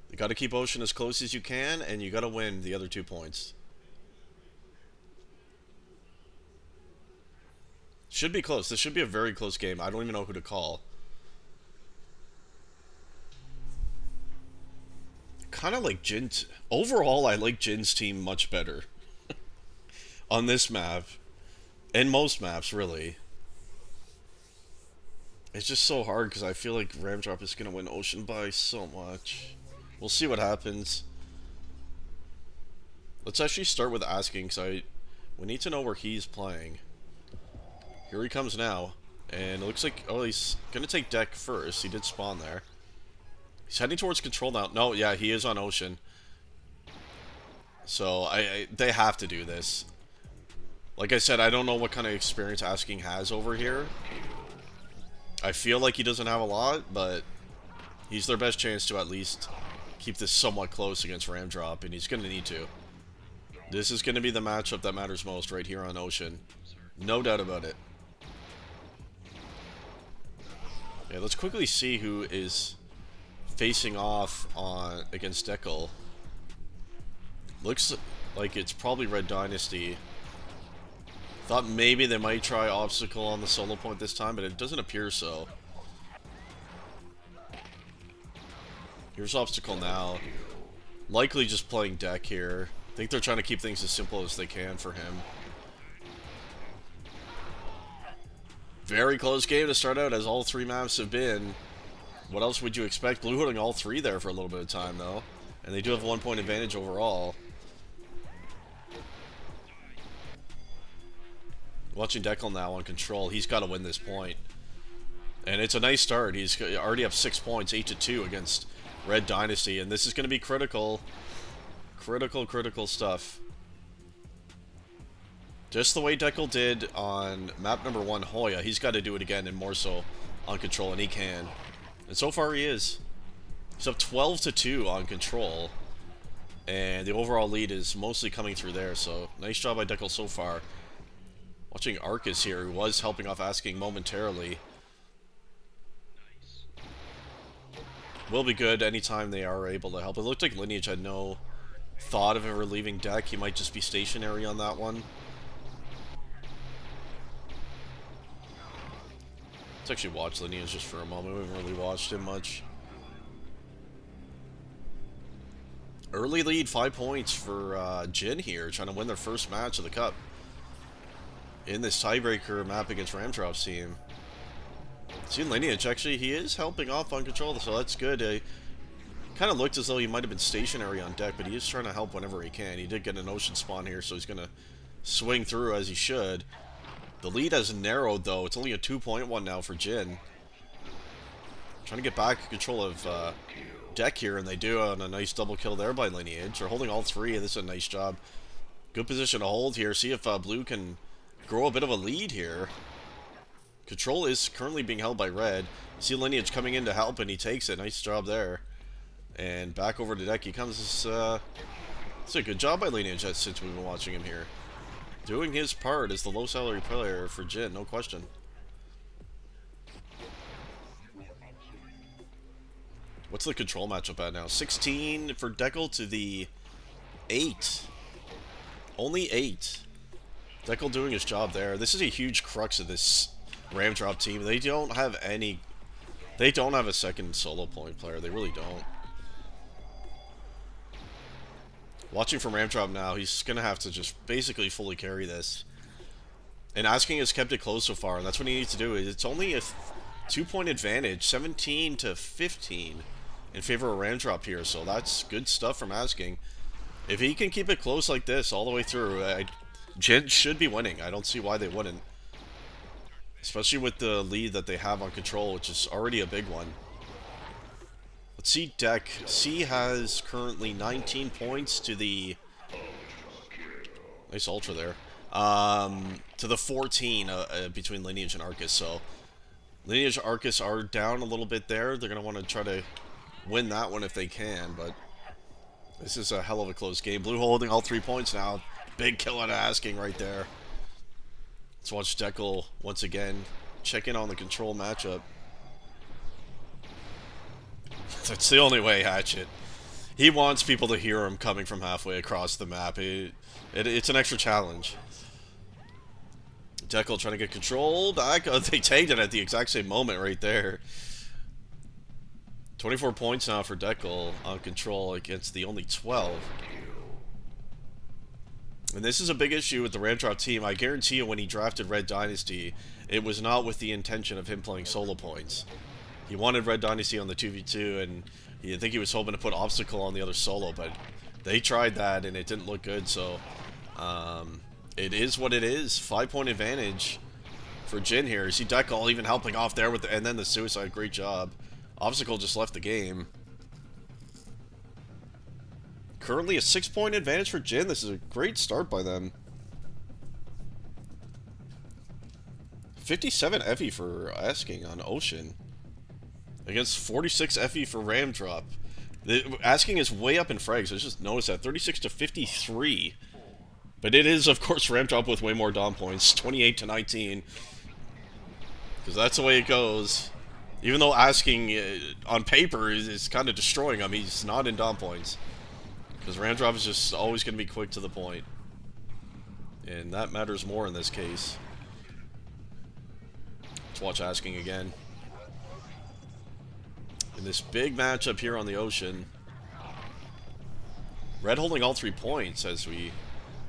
you got to keep Ocean as close as you can, and you got to win the other 2 points. Should be close. This should be a very close game. I don't even know who to call. Kind of like Jin. Overall, I like Jin's team much better on this map, and most maps, really. It's just so hard because I feel like Ramdrop is going to win Ocean by so much. We'll see what happens. Let's actually start with asking, because we need to know where he's playing. Here he comes now, and it looks like, oh, he's going to take deck first. He did spawn there. He's heading towards control now. No, yeah, he is on Ocean. So, they have to do this. Like I said, I don't know what kind of experience Asking has over here. I feel like he doesn't have a lot, but he's their best chance to at least keep this somewhat close against Ramdrop, and he's going to need to. This is going to be the matchup that matters most right here on Ocean. No doubt about it. Yeah, let's quickly see who is facing off on against Dekel. Looks like it's probably Red Dynasty. Thought maybe they might try Obstacle on the solo point this time, but it doesn't appear so. Here's Obstacle now. Likely just playing deck here. I think they're trying to keep things as simple as they can for him. Very close game to start out, as all 3 maps have been. What else would you expect? Blue holding all 3 there for a little bit of time, though. And they do have a 1-point advantage overall. Watching Dekel now on control. He's got to win this point. And it's a nice start. He's already up 6 points, 8-2 against Red Dynasty. And this is going to be critical. Critical stuff. Just the way Dekel did on map number 1, Hoya, he's got to do it again, and more so on control, and he can. And so far he is. He's up 12-2 on control. And the overall lead is mostly coming through there, so nice job by Dekel so far. Watching Arcus here, who was helping off Asking momentarily. Will be good anytime they are able to help. It looked like Lineage had no thought of ever leaving deck. He might just be stationary on that one. Let's actually watch Lineage just for a moment. We haven't really watched him much. Early lead, 5 points for Jin here, trying to win their first match of the Cup in this tiebreaker map against Ramdrop's team. See Lineage, actually, he is helping off on control, so that's good. Kind of looked as though he might have been stationary on deck, but he is trying to help whenever he can. He did get an Ocean spawn here, so he's going to swing through as he should. The lead has narrowed, though. It's only a 2-point one now for Jin. Trying to get back control of deck here, and they do on a nice double kill there by Lineage. They're holding all 3, and this is a nice job. Good position to hold here. See if Blue can grow a bit of a lead here. Control is currently being held by Red. See Lineage coming in to help, and he takes it. Nice job there. And back over to deck he comes. It's a good job by Lineage since we've been watching him here. Doing his part as the low salary player for Jin, no question. What's the control matchup at now? 16 for Dekel to the 8. Only 8. Dekel doing his job there. This is a huge crux of this Ramdrop team. They don't have any They don't have a second solo point player. They really don't. Watching from ramp drop now, he's going to have to just basically fully carry this. And Asking has kept it close so far, and that's what he needs to do. It's only a 2-point advantage, 17 to 15 in favor of ramp drop here, so that's good stuff from Asking. If he can keep it close like this all the way through, Jin should be winning. I don't see why they wouldn't. Especially with the lead that they have on control, which is already a big one. Let's see deck. C has currently 19 points to the... Nice ultra there. To the 14 between Lineage and Arcus. So Lineage and Arcus are down a little bit there. They're going to want to try to win that one if they can, but this is a hell of a close game. Blue holding all 3 points now. Big kill out of Asking right there. Let's watch Dekel once again check in on the control matchup. That's the only way, Hatchet. He wants people to hear him coming from halfway across the map. It's an extra challenge. Dekel trying to get control back. They tagged it at the exact same moment right there. 24 points now for Dekel on control against the only 12. And this is a big issue with the ramp drop team. I guarantee you when he drafted Red Dynasty, it was not with the intention of him playing solo points. He wanted Red Dynasty on the 2v2, and I think he was hoping to put Obstacle on the other solo, but they tried that and it didn't look good, so it is what it is. 5-point advantage for Jin here. You see Dekel even helping off there with and then the suicide. Great job. Obstacle just left the game. Currently a 6-point advantage for Jin. This is a great start by them. 57 FE for Asking on Ocean. Against 46 FE for Ram Drop. Asking is way up in frags. I just noticed that. 36 to 53. But it is, of course, Ram Drop with way more Dom points. 28 to 19. Because that's the way it goes. Even though Asking, on paper, is kind of destroying him, he's not in Dom points. Because Ram Drop is just always going to be quick to the point. And that matters more in this case. Let's watch Asking again. In this big matchup here on the Ocean. Red holding all 3 points as we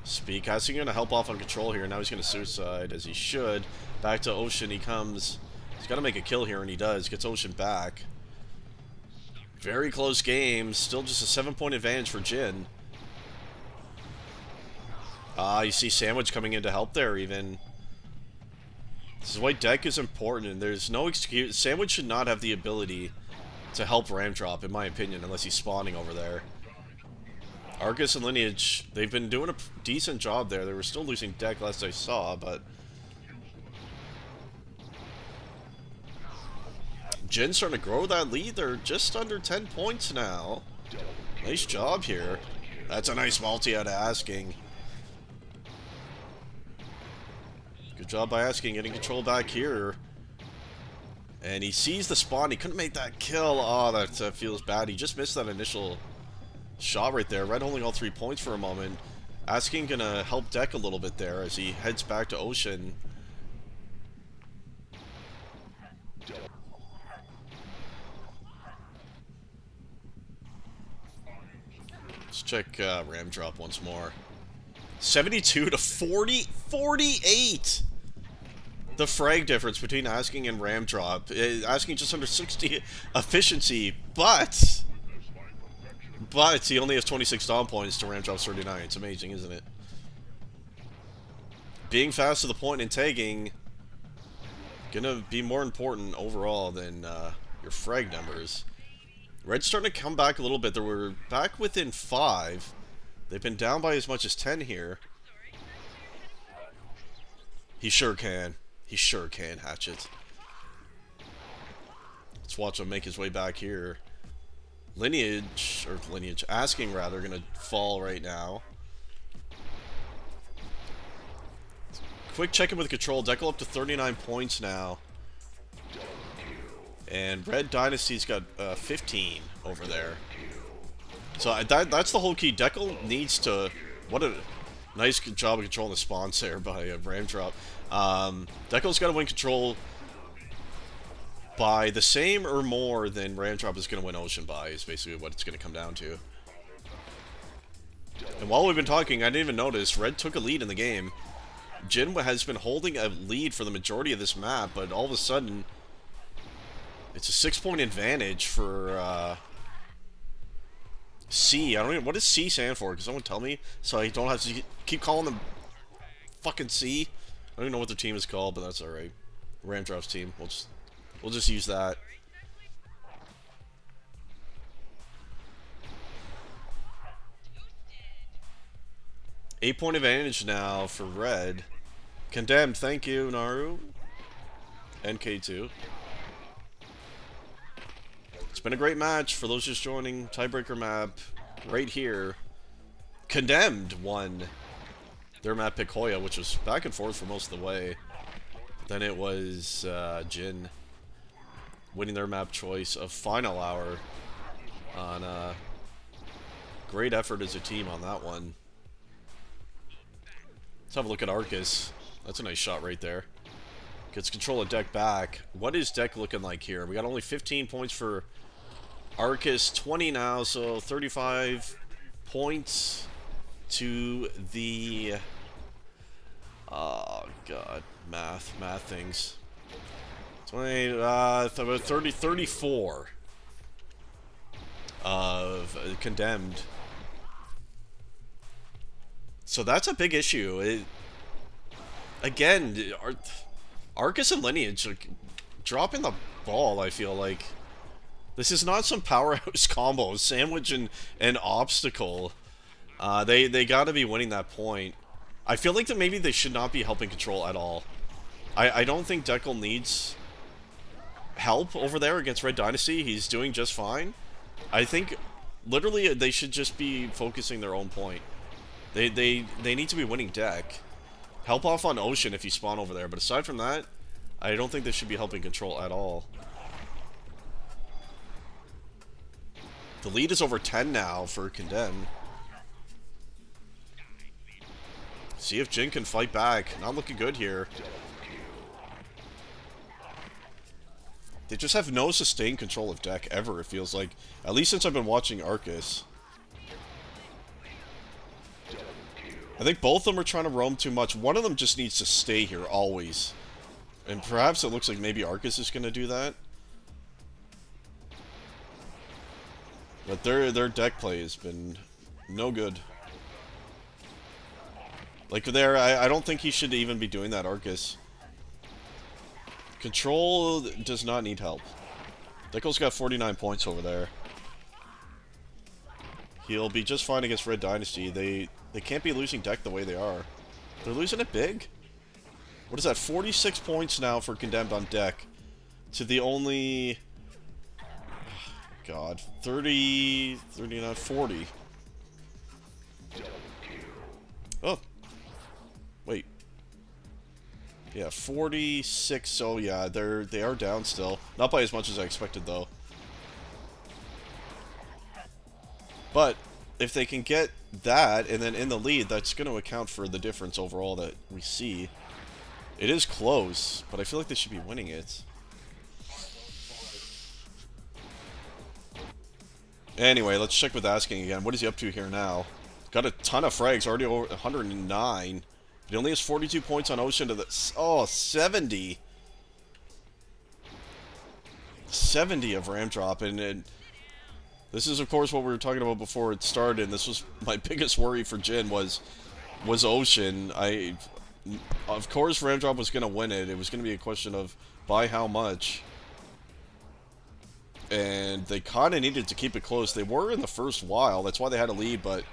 speak. Asking going to help off on control here. Now he's going to suicide as he should. Back to Ocean he comes. He's got to make a kill here, and he does. Gets Ocean back. Very close game. Still just a 7-point advantage for Jin. You see Sandwich coming in to help there, even. This is why deck is important, and there's no excuse. Sandwich should not have the ability to help Ram Drop, in my opinion, unless he's spawning over there. Arcus and Lineage, they've been doing a decent job there. They were still losing deck last I saw, but... Jin's starting to grow that lead. They're just under 10 points now. Nice job here. That's a nice multi out of Asking. Good job by Asking, getting control back here. And he sees the spawn. He couldn't make that kill. Oh, that feels bad. He just missed that initial shot right there. Red holding all 3 points for a moment. Asking gonna help deck a little bit there as he heads back to Ocean. Let's check Ram Drop once more. 72 to 48. The frag difference between Asking and Ram Drop. Asking just under 60 efficiency, but he only has 26 Dom points to Ram Drop's 39. It's amazing, isn't it? Being fast to the point and tagging gonna be more important overall than your frag numbers. Red's starting to come back a little bit. They were back within 5. They've been down by as much as 10 here. He sure can. He sure can, Hatchet. Let's watch him make his way back here. Lineage, Asking rather, gonna fall right now. Quick check-in with control. Dekel up to 39 points now. And Red Dynasty's got 15 over there. So that's the whole key. Dekel needs to... What a nice job of controlling the spawns there by Ram Drop. Dekel's got to win control. by the same or more than Ramdrop is going to win Ocean by, is basically what it's going to come down to. And while we've been talking, I didn't even notice, Red took a lead in the game. Jin has been holding a lead for the majority of this map, but all of a sudden, it's a 6-point advantage for C. I don't even, what does C stand for? Can someone tell me? So I don't have to keep calling them fucking C. I don't even know what their team is called, but that's alright. Ramdrop's team. We'll just use that. Eight-point advantage now for Red. Condemned, thank you, Naru. NK2. It's been a great match for those just joining. Tiebreaker map right here. Condemned won their map pick Hoya, which was back and forth for most of the way. Then it was Jin winning their map choice of Final Hour on great effort as a team on that one. Let's have a look at Arcus. That's a nice shot right there. Gets control of deck back. What is deck looking like here? We got only 15 points for Arcus, 20 now, so 35 points to the... Oh, God. Math things. 20, about 34 of Condemned. So that's a big issue. Again, Arcus and Lineage are dropping the ball, I feel like. This is not some powerhouse combo. Sandwich and Obstacle. They gotta be winning that point. I feel like that maybe they should not be helping control at all. I don't think Dekel needs help over there against Red Dynasty. He's doing just fine. I think, literally, they should just be focusing their own point. They need to be winning deck. Help off on Ocean if you spawn over there, but aside from that, I don't think they should be helping control at all. The lead is over 10 now for Condemn. See if Jin can fight back. Not looking good here. They just have no sustained control of deck ever, it feels like. At least since I've been watching Arcus. I think both of them are trying to roam too much. One of them just needs to stay here, always. And perhaps it looks like maybe Arcus is going to do that. But their deck play has been no good. Like there, I don't think he should even be doing that, Arcus. Control does not need help. Dekel's got 49 points over there. He'll be just fine against Red Dynasty. They can't be losing deck the way they are. They're losing it big. What is that? 46 points now for Condemned on deck. To the only... God. 30... 39... 40. Oh. Wait. Yeah, 46. So yeah, they are down still. Not by as much as I expected though. But if they can get that and then in the lead, that's going to account for the difference overall that we see. It is close, but I feel like they should be winning it. Anyway, let's check with Asking again. What is he up to here now? Got a ton of frags, already over 109. He only has 42 points on Ocean to the... Oh, 70. 70 of Ramdrop, and this is, of course, what we were talking about before it started, and this was my biggest worry for Jin was Ocean. Of course, Ramdrop was going to win it. It was going to be a question of by how much. And they kind of needed to keep it close. They were in the first while. That's why they had a lead, but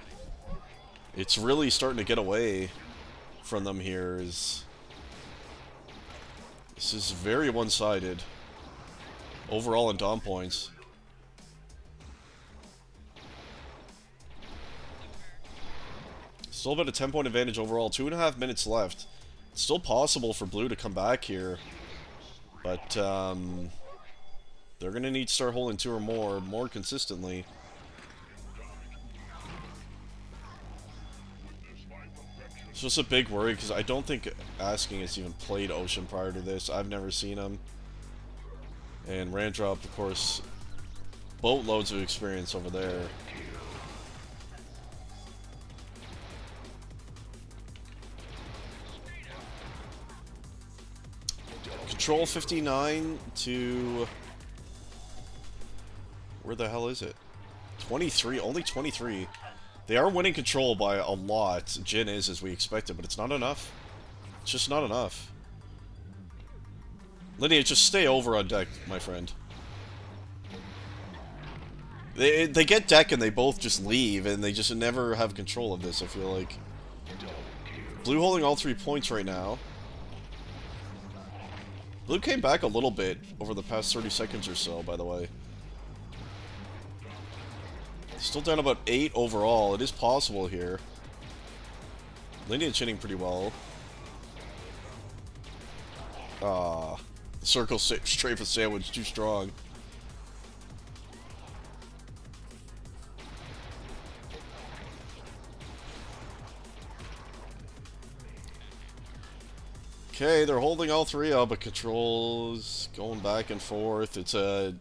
it's really starting to get away from them here. This is very one-sided overall in Dom points. Still about a 10-point advantage overall. 2.5 minutes left. It's still possible for Blue to come back here. But, they're going to need to start holding 2 or more consistently. It's just a big worry, because I don't think Asking has even played Ocean prior to this. I've never seen him. And Randrop, of course, boatloads of experience over there. Control 59 to... Where the hell is it? 23, only 23. They are winning control by a lot. Jin is, as we expected, but it's not enough. It's just not enough. Lydia, just stay over on deck, my friend. They get deck and they both just leave, and they just never have control of this, I feel like. Blue holding all 3 points right now. Blue came back a little bit over the past 30 seconds or so, by the way. Still down about 8 overall. It is possible here. Lineage hitting pretty well. Circle strafe sandwich too strong. Okay, they're holding all 3 up, but controls going back and forth. It's about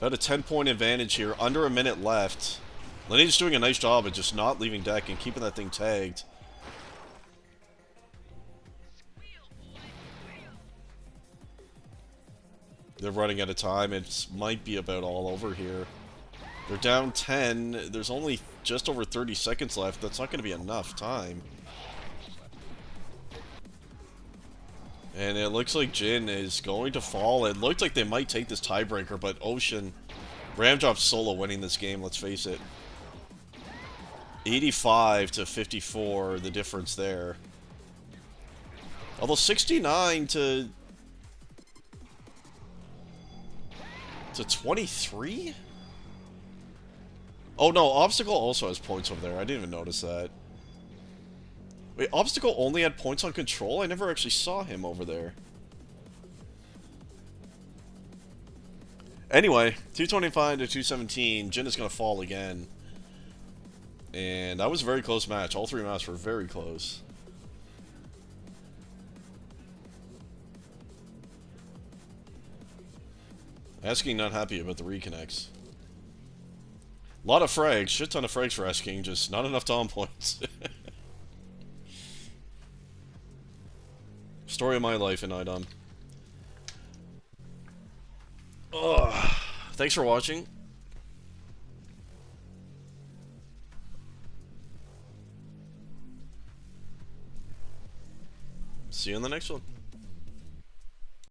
a 10-point advantage here. Under a minute left. Lineage's doing a nice job at just not leaving deck and keeping that thing tagged. They're running out of time. It might be about all over here. They're down 10. There's only just over 30 seconds left. That's not going to be enough time. And it looks like Jin is going to fall. It looked like they might take this tiebreaker, but Ocean... Ramdrop's solo winning this game, let's face it. 85 to 54, the difference there. Although 69 to 23? Oh no, Obstacle also has points over there. I didn't even notice that. Wait, Obstacle only had points on control? I never actually saw him over there. Anyway, 225 to 217. Jin is going to fall again. And that was a very close match. All 3 maps were very close. Asking not happy about the reconnects. A lot of frags. Shit ton of frags for Asking. Just not enough Dom points. Story of my life in iDOM. Ugh. Thanks for watching. See you in the next one.